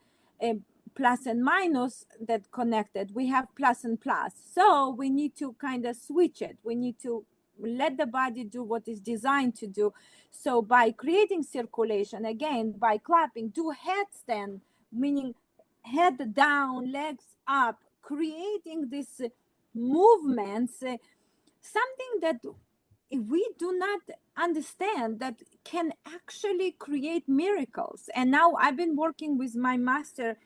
plus and minus that connected, we have plus and plus. So we need to kind of switch it. We need to let the body do what is designed to do. So by creating circulation, again, by clapping, do headstand, meaning head down, legs up, creating these movements, something that if we do not understand, that can actually create miracles. And now I've been working with my master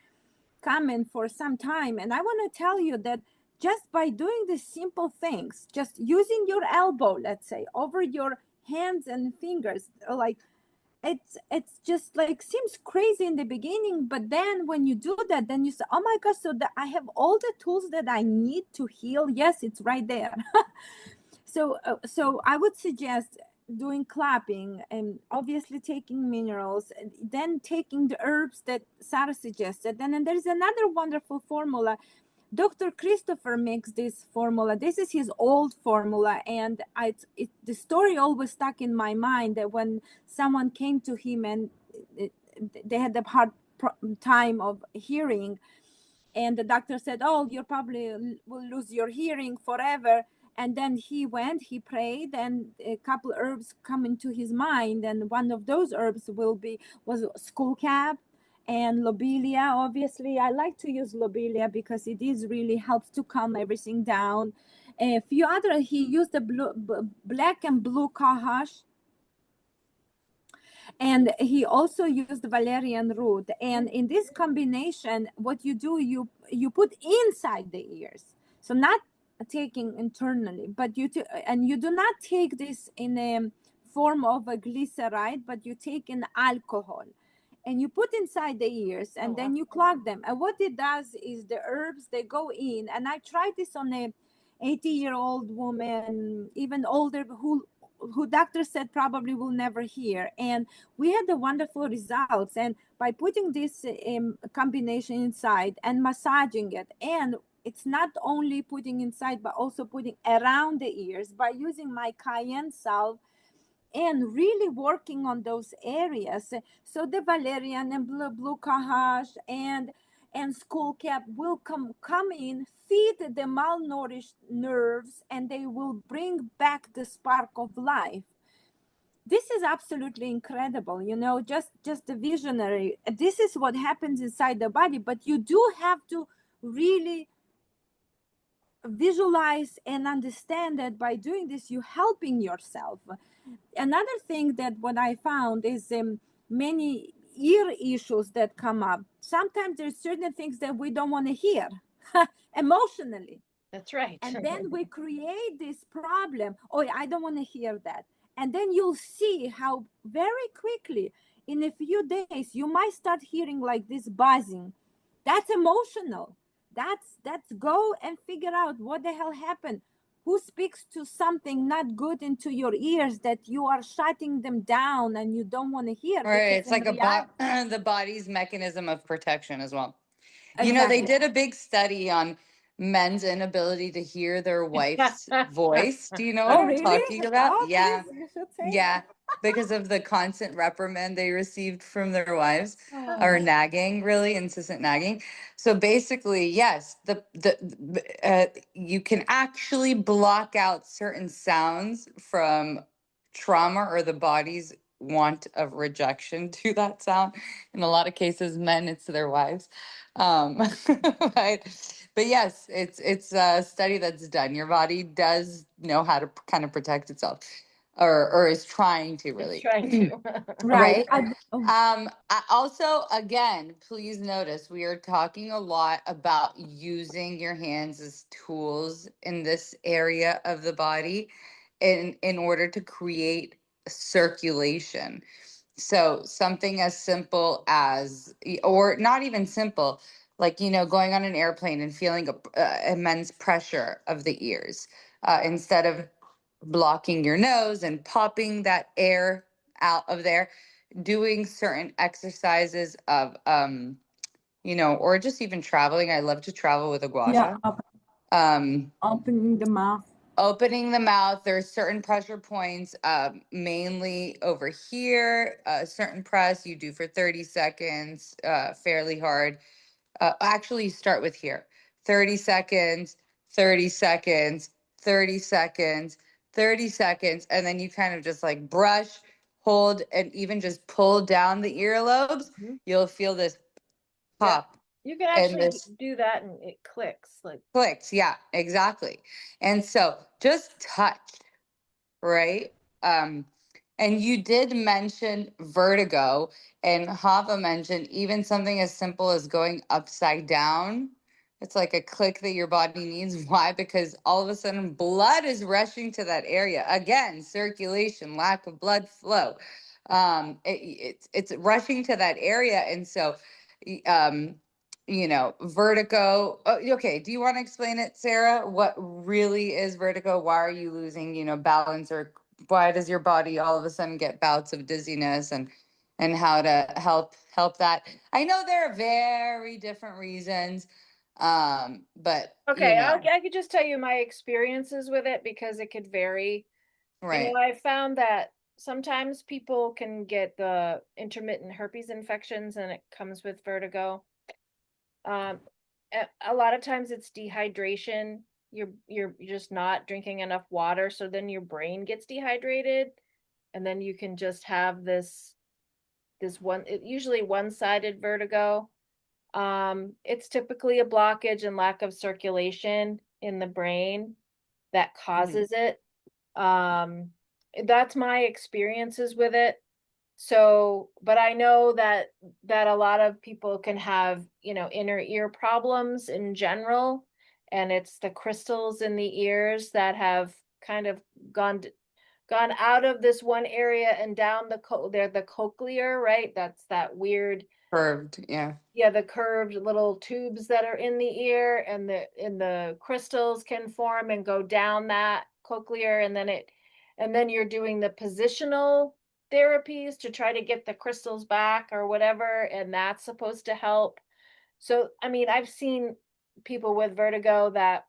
Kamen for some time, and I want to tell you that just by doing these simple things, just using your elbow, let's say, over your hands and fingers, like, it's just like seems crazy in the beginning, but then when you do that, then you say, oh my gosh, so that I have all the tools that I need to heal. Yes, it's right there. So I would suggest doing clapping, and obviously taking minerals, and then taking the herbs that Sarah suggested. And then there's another wonderful formula. Dr. Christopher makes this formula. This is his old formula, and the story always stuck in my mind that when someone came to him and they had a hard time of hearing, and the doctor said, oh, you probably will lose your hearing forever. And then he went, he prayed, and a couple herbs come into his mind, and one of those herbs was skullcap and lobelia. Obviously, I like to use lobelia because it is really helps to calm everything down. A few other, he used the black and blue kahash, And he also used valerian root. And in this combination, what you do, you put inside the ears, so not taking internally, but and you do not take this in a form of a glyceride, but you take in alcohol and you put inside the ears, and then you clog them. And what it does is the herbs, they go in. And I tried this on a 80-year-old woman, even older, who doctor said probably will never hear. And we had the wonderful results. And by putting this combination inside and massaging it, and it's not only putting inside but also putting around the ears by using my cayenne salve and really working on those areas. So the valerian and blue cohosh and skullcap will come in, feed the malnourished nerves, and they will bring back the spark of life. This is absolutely incredible, just the visionary. This is what happens inside the body, but you do have to really visualize and understand that by doing this, you're helping yourself. Another thing that what I found is many ear issues that come up. Sometimes there's certain things that we don't want to hear emotionally. That's right. And then we create this problem. Oh, I don't want to hear that. And then you'll see how very quickly, in a few days, you might start hearing like this buzzing. That's emotional. That's go and figure out what the hell happened. Who speaks to something not good into your ears that you are shutting them down and you don't want to hear? Right. Because It's in like the body's mechanism of protection as well. You know, they exactly. did a big study on men's inability to hear their wife's voice. Do you know what Oh, I'm really? talking about? Oh, Yeah. please, you should say. Yeah. Because of the constant reprimand they received from their wives, or Oh. nagging, really incessant nagging. So basically, yes, you can actually block out certain sounds from trauma or the body's want of rejection to that sound. In a lot of cases, men, it's their wives. Um, right. But yes, it's a study that's done. Your body does know how to kind of protect itself, or is trying to, It's really. trying to. Right. Right. Also, again, please notice we are talking a lot about using your hands as tools in this area of the body in order to create circulation. So something as simple as, or not even simple, like, going on an airplane and feeling immense pressure of the ears, instead of blocking your nose and popping that air out of there, doing certain exercises of, or just even traveling. I love to travel with a gua Yeah, sha. Um, opening the mouth. Opening the mouth, there's certain pressure points, mainly over here. Certain press you do for 30 seconds, fairly hard. Actually, start with here: 30 seconds, 30 seconds, 30 seconds, 30 seconds. And then you kind of just like brush, hold, and even just pull down the earlobes. Mhm. You'll feel this Yeah. pop You can and actually this do that and it clicks. Like, clicks. Yeah, exactly. And so just touch, right? Um, and you did mention vertigo, and Hava mentioned even something as simple as going upside down. It's like a click that your body needs. Why? Because all of a sudden blood is rushing to that area. Again, circulation, lack of blood flow. It's rushing to that area, and so, um, vertigo. Okay, do you want to explain it, Sarah? What really is vertigo? Why are you losing, balance, or why does your body all of a sudden get bouts of dizziness, and how to help that? I know there are very different reasons, but okay, I could just tell you my experiences with it because it could vary. right. I found that sometimes people can get the intermittent herpes infections and it comes with vertigo. Um, a lot of times it's dehydration. You're just not drinking enough water, so then your brain gets dehydrated, and then you can just have this usually one-sided vertigo. It's typically a blockage and lack of circulation in the brain that Mhm. causes it. Um, that's my experiences with it. So, but I know that a lot of people can have, inner ear problems in general, and it's the crystals in the ears that have kind of gone gone out of this one area and down they're the cochlear, right? That's that weird, Curved, yeah. yeah, the curved little tubes that are in the ear, and the crystals can form and go down that cochlear, and then you're doing the positional therapies to try to get the crystals back or whatever, and that's supposed to help. So, I mean, I've seen people with vertigo that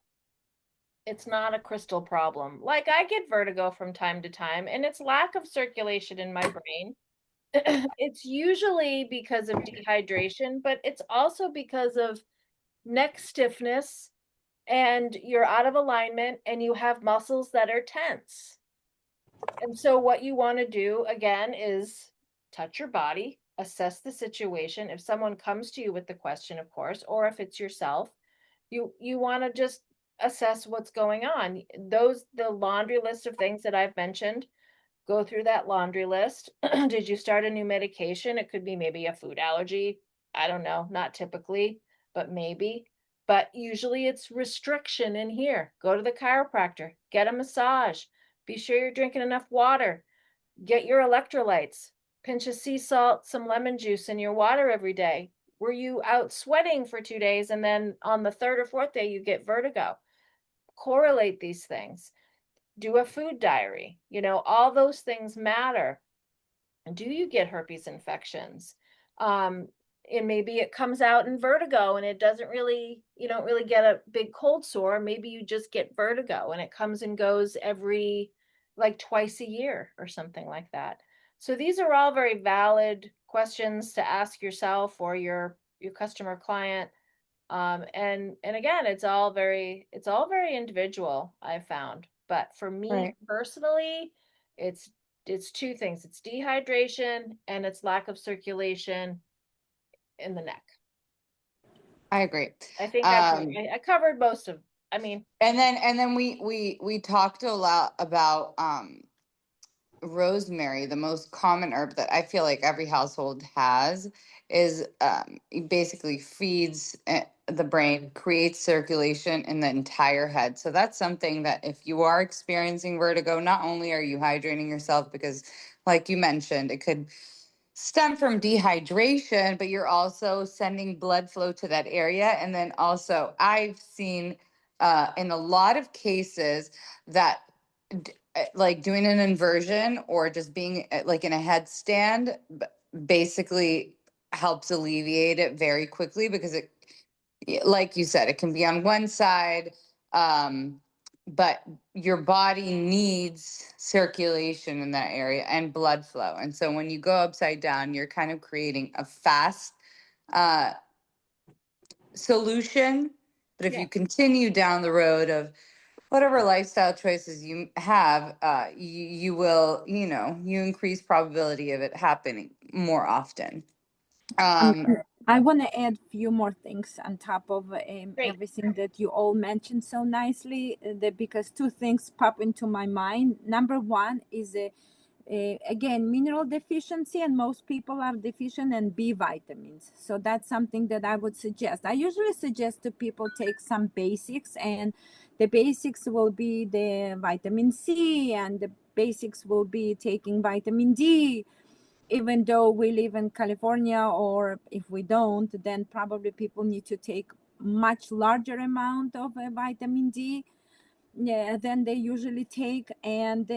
it's not a crystal problem. Like, I get vertigo from time to time, and it's lack of circulation in my brain. It's usually because of dehydration, but it's also because of neck stiffness, and you're out of alignment and you have muscles that are tense. And so what you want to do again is touch your body, assess the situation. If someone comes to you with the question, of course, or if it's yourself, you want to just assess what's going on. The laundry list of things that I've mentioned, go through that laundry list. Did you start a new medication? It could be maybe a food allergy. I don't know, not typically, but maybe. But usually it's restriction in here. Go to the chiropractor, get a massage, be sure you're drinking enough water, get your electrolytes, pinch of sea salt, some lemon juice in your water every day. Were you out sweating for 2 days and then on the third or fourth day you get vertigo? Correlate these things. Do a food diary. All those things matter. Do you get herpes infections? Um, and maybe it comes out in vertigo and you don't really get a big cold sore. Maybe you just get vertigo and it comes and goes every like twice a year or something like that. So these are all very valid questions to ask yourself or your customer client. And again, it's all very individual, I've found. But for me Right. personally, it's it's two things. It's dehydration and it's lack of circulation in the neck. I agree. I think Um, I covered most of, I mean, and then we talked a lot about rosemary. The most common herb that I feel like every household has is it basically feeds the brain, creates circulation in the entire head. So that's something that if you are experiencing vertigo, not only are you hydrating yourself because, like you mentioned, it could stem from dehydration, but you're also sending blood flow to that area. And then also, I've seen in a lot of cases that like doing an inversion or just being like in a headstand basically helps alleviate it very quickly because like you said, it can be on one side, um, but your body needs circulation in that area and blood flow. And so when you go upside down, you're kind of creating a fast uh, solution. But if yeah. you continue down the road of whatever lifestyle choices you have, you will, you increase probability of it happening more often. Um, Um, I want to add a few more things on top of Great. everything that you all mentioned so nicely, because two things pop into my mind. Number one is again mineral deficiency, and most people are deficient in B vitamins. So that's something that I would suggest. I usually suggest to people take some basics, and the basics will be the vitamin C, and the basics will be taking vitamin D. Even though we live in California, or if we don't, then probably people need to take much larger amount of vitamin D, yeah, than they usually take. And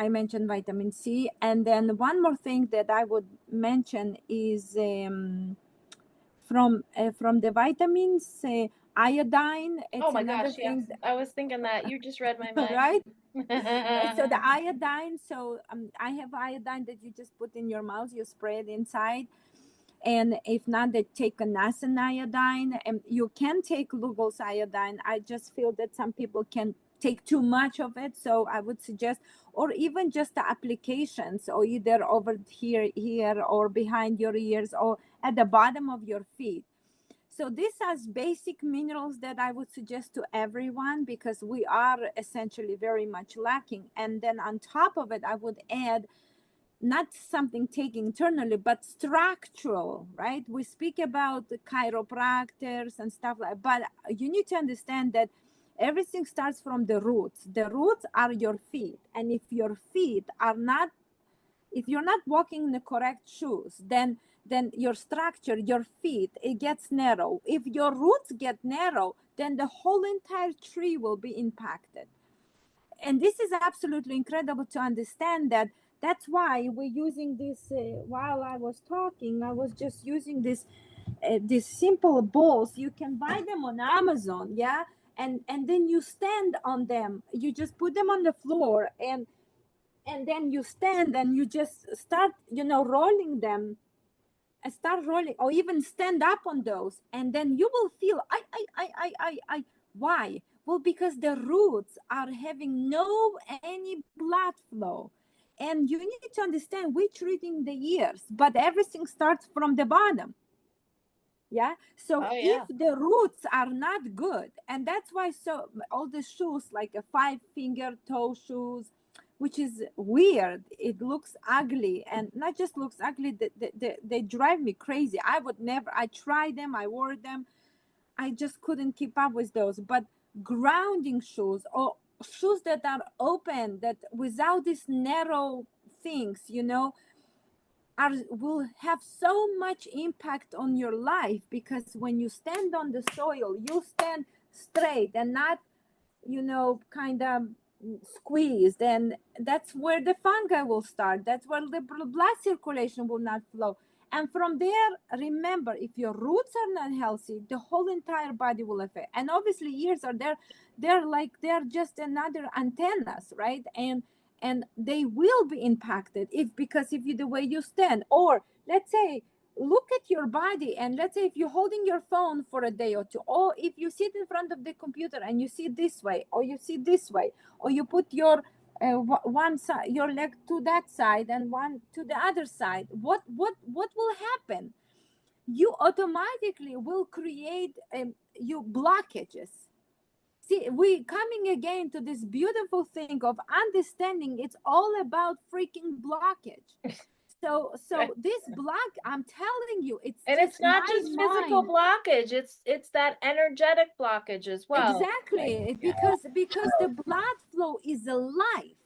I mentioned vitamin C. And then one more thing that I would mention is from the vitamins, iodine. Oh It's my another gosh, thing, yes. I was thinking that. You just read my mind. right? So the iodine, so I have iodine that you just put in your mouth, you spray it inside. And if not, they take a niacin iodine, and you can take Lugol's iodine. I just feel that some people can take too much of it, so I would suggest, or even just the applications, or either over here, or behind your ears, or at the bottom of your feet. So this has basic minerals that I would suggest to everyone, because we are essentially very much lacking. And then on top of it, I would add not something taken internally, but structural, right? We speak about the chiropractors and stuff like, but you need to understand that everything starts from the roots. The roots are your feet, and if your feet are not, if you're not walking in the correct shoes, then your structure, your feet, it gets narrow. If your roots get narrow, then the whole entire tree will be impacted. And this is absolutely incredible to understand that. That's why we're using this. While I was talking, I was just using this these simple balls. You can buy them on Amazon, yeah, and then you stand on them. You just put them on the floor, and then you stand and you just start, rolling them, and start rolling, or even stand up on those, and then you will feel I. Why? Well, because the roots are having no any blood flow. And you need to understand, we're treating the ears, but everything starts from the bottom. Yeah. So Oh if yeah. the roots are not good, and that's why, so all the shoes, like a 5-finger toe shoes, which is weird, it looks ugly, and not just looks ugly, they drive me crazy. I would never, I tried them, I wore them, I just couldn't keep up with those. But grounding shoes, or shoes that are open, that without these narrow things, will have so much impact on your life. Because when you stand on the soil, you stand straight and not, kind of squeezed, and that's where the fungi will start. That's where the blood circulation will not flow. And from there, remember, if your roots are not healthy, the whole entire body will affect. And obviously ears are there, they're just another antennas, right? And they will be impacted, if because if you, the way you stand, or let's say, look at your body, and let's say if you're holding your phone for a day or two, or if you sit in front of the computer and you sit this way, or you sit this way, or you put your one side, your leg to that side and one to the other side, what will happen? You automatically will create you blockages. See, we coming again to this beautiful thing of understanding, it's all about freaking blockage. So this block, I'm telling you, it's And just it's not my just physical mind. blockage, it's that energetic blockage as well. Exactly, because the blood flow is a life.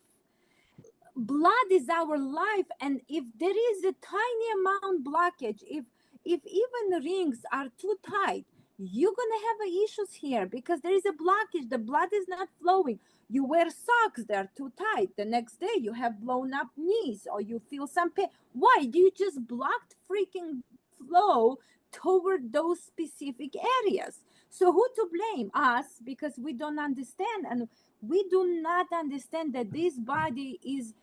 Blood is our life, and if there is a tiny amount blockage, if even rings are too tight, you're gonna have issues here, because there is a blockage. The blood is not flowing. You wear socks, they're too tight, the next day you have blown up knees, or you feel some pain. Why? You just blocked freaking flow toward those specific areas. So who to blame? Us, because we don't understand, and we do not understand that this body is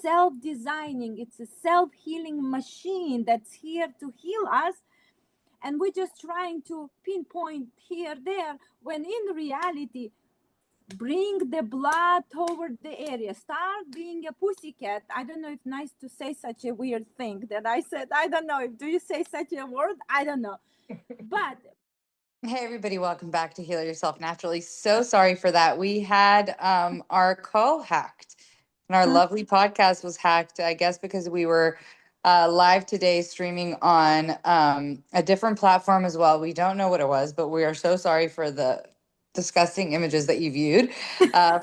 self-designing. It's a self-healing machine that's here to heal us, and we're just trying to pinpoint here, there, when in reality, bring the blood toward the area. Start being a pussycat. I don't know if nice to say such a weird thing that I said. I don't know if, do you say such a word? I don't know. But Hey everybody, welcome back to Heal Yourself Naturally. So sorry for that. We had our call hacked, and our lovely podcast was hacked, I guess because we were live today streaming on a different platform as well. We don't know what it was, but we are so sorry for the disgusting images that you viewed.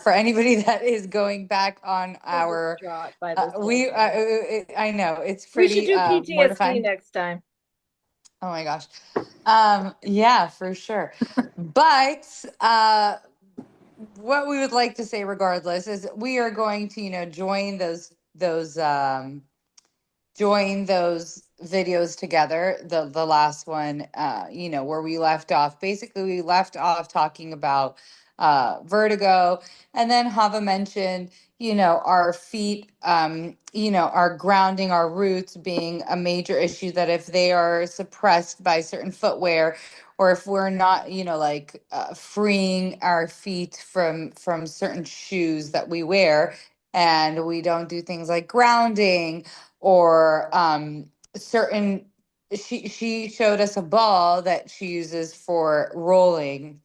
For anybody that is going back on So our distraught by this whole we thing. I know it's We should pretty do PTSD mortifying. next time. Oh my gosh. Yeah, for sure. But what we would like to say regardless is we are going to, join those videos together. The last one, where we left off. Basically, we left off talking about vertigo, and then Hava mentioned, our feet, our grounding, our roots being a major issue. That if they are suppressed by certain footwear, or if we're not, freeing our feet from certain shoes that we wear, and we don't do things like grounding or certain she showed us a ball that she uses for rolling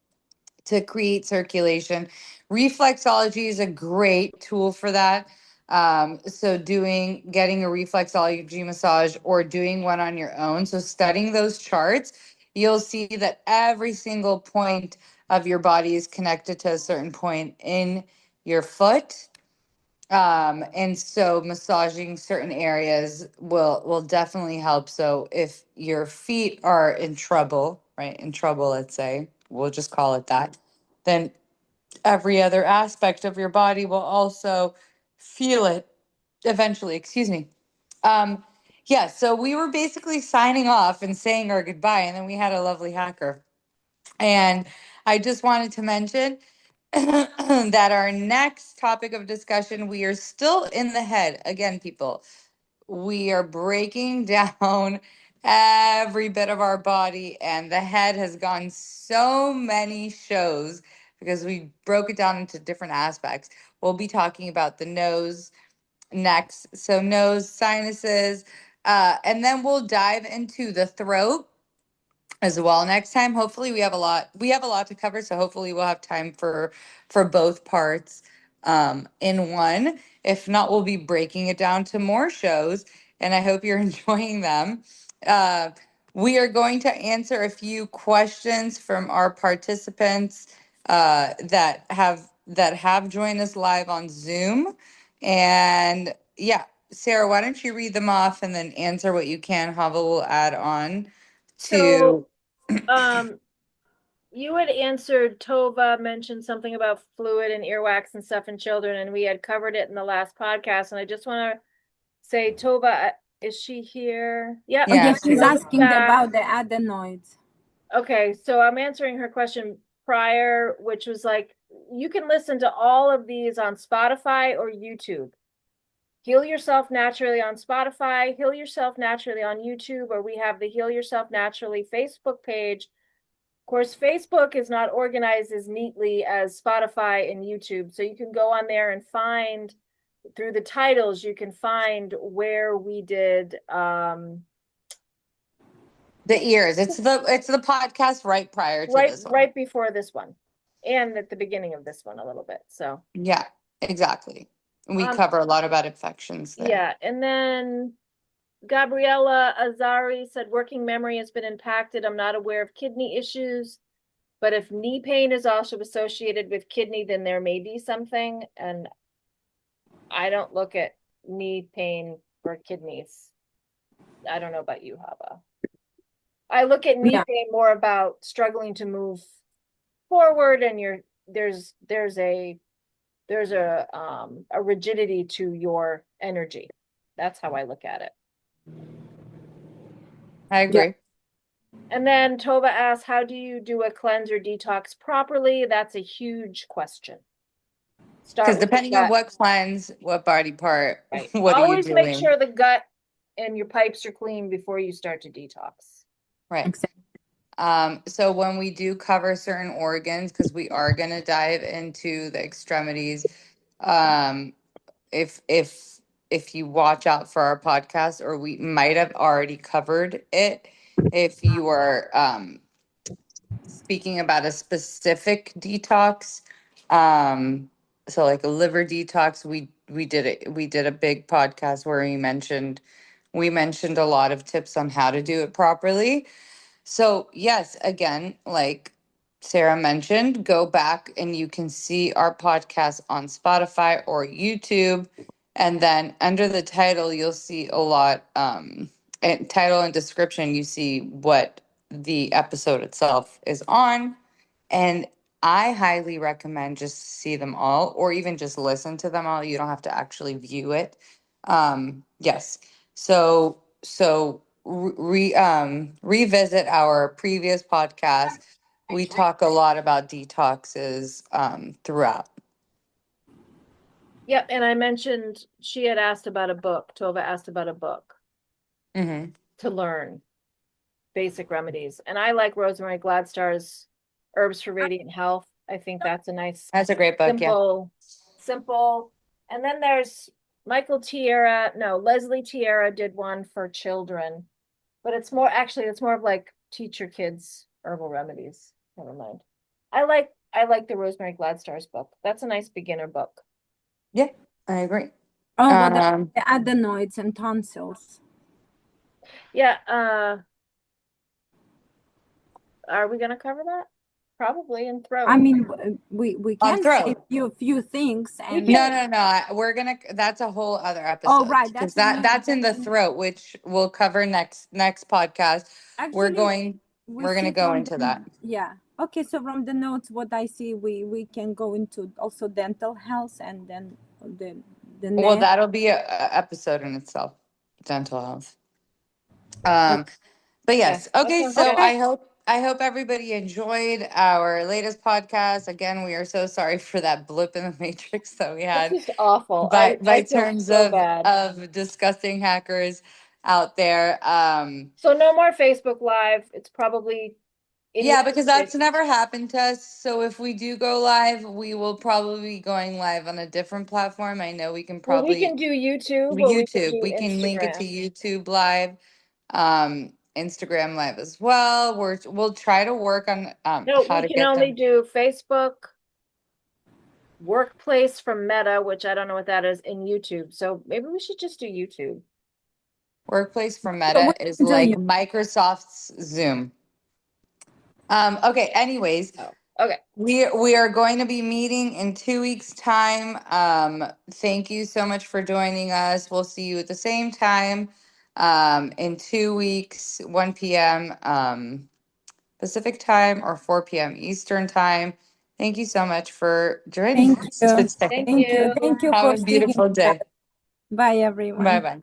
to create circulation. Reflexology is a great tool for that. So getting a reflexology massage or doing one on your own. So studying those charts, you'll see that every single point of your body is connected to a certain point in your foot. And so massaging certain areas will definitely help. So if your feet are in trouble, right? In trouble, let's say, we'll just call it that, then every other aspect of your body will also feel it eventually. Excuse me. Um, yeah, so we were basically signing off and saying our goodbye, and then we had a lovely hacker. And I just wanted to mention that our next topic of discussion, we are still in the head. Again, people, we are breaking down every bit of our body, and the head has gone so many shows because we broke it down into different aspects. We'll be talking about the nose next. So, nose, sinuses, and then we'll dive into the throat as well next time. Hopefully we have a lot to cover, so hopefully we'll have time for both parts in one. If not, we'll be breaking it down to more shows, and I hope you're enjoying them. uh, we are going to answer a few questions from our participants that have joined us live on Zoom. And yeah, Sarah, why don't you read them off and then answer what you can? Hava will add on So, to. you had answered, Tova mentioned something about fluid and earwax and stuff in children, and we had covered it in the last podcast. And I just want to say, Tova, is she here? Yep. Oh, Yeah, yes, she she's is. Tova's asking back. about the adenoids. Okay, so I'm answering her question prior, which was like, you can listen to all of these on Spotify or YouTube. Heal Yourself Naturally on Spotify, Heal Yourself Naturally on YouTube, or we have the Heal Yourself Naturally Facebook page. Of course, Facebook is not organized as neatly as Spotify and YouTube. So you can go on there and find, through the titles, you can find where we did The ears. It's the podcast right prior to this one. right before this one and at the beginning of this one a little bit. So Yeah, exactly. We um cover a lot about infections there. yeah, and then Gabriella Azari said working memory has been impacted. I'm not aware of kidney issues, but if knee pain is also associated with kidney, then there may be something. And I don't look at knee pain for kidneys. I don't know about you, Hava. I look at knee Yeah, pain more about struggling to move forward, and there's a rigidity to your energy. That's how I look at it. I yeah, agree. And then Tova asks, how do you do a cleanse or detox properly? That's a huge question. Because Start with the depending on gut, what cleanse, what body part, right? what are you Always make doing? sure the gut and your pipes are clean before you start to detox. Right. exactly. So when we do cover certain organs, because we are going to dive into the extremities, um, if you watch out for our podcast, or we might have already covered it, if you are speaking about a specific detox, so like a liver detox, we did a big podcast where we mentioned a lot of tips on how to do it properly. So, yes, again, like Sarah mentioned, go back and you can see our podcast on Spotify or YouTube. And then under the title, you'll see a lot, and title and description, you see what the episode itself is on. And I highly recommend just see them all or even just listen to them all. You don't have to actually view it. Yes. So revisit our previous podcast. We talk a lot about detoxes throughout. Yep, and I mentioned she had asked about a book. Tova asked about a book Hmm. to learn basic remedies. And I like Rosemary Gladstar's Herbs for Radiant Health. I think that's a nice, That's a great book. Yeah. simple. And then there's Leslie Tierra did one for children, but it's more of like teach your kids herbal remedies. Never mind. I like the Rosemary Gladstar's book. That's a nice beginner book. Yeah, I agree. Oh, what about Um, the adenoids and tonsils? Yeah, are we gonna cover that? Probably in throat. I mean, we on can say throat. few things, We and No, can, no, no. We're gonna. That's a whole other oh, episode right, because that's another. that's in the throat, which we'll cover next podcast. We're Actually, going. we We're gonna see go from into that. yeah. Okay, so from the notes, what I see, we can go into also dental health, and then the Well, neck. that'll be a episode in itself. Dental health. Oh, Um, but yeah, yes. that Okay. sounds So good. okay, I hope everybody enjoyed our latest podcast. Again, we are so sorry for that blip in the matrix that we It's had just awful. by I feel terms so bad. of disgusting hackers out there. So no more Facebook Live. It's probably in your Yeah, because face. that's never happened to us. So if we do go live, we will probably be going live on a different platform. I know we can Well, we can probably do YouTube or we can YouTube. do We can link it to Instagram. YouTube live, Instagram live as well. We'll try to work on No, how we to can get only them. do Facebook, Workplace from Meta, which I don't know what that is, and YouTube. So maybe we should just do YouTube. Workplace for so we Meta is can do like you. Microsoft's Zoom. Okay, anyways, Oh, okay. we are going to be meeting in 2 weeks' time. Thank you so much for joining us. We'll see you at the same time in 2 weeks, 1 p.m. Pacific time or 4 p.m. Eastern time. Thank you so much for joining Thank us you. today. Thank you. Thank you Have for a seeing beautiful us. day. Bye, Bye everyone. bye.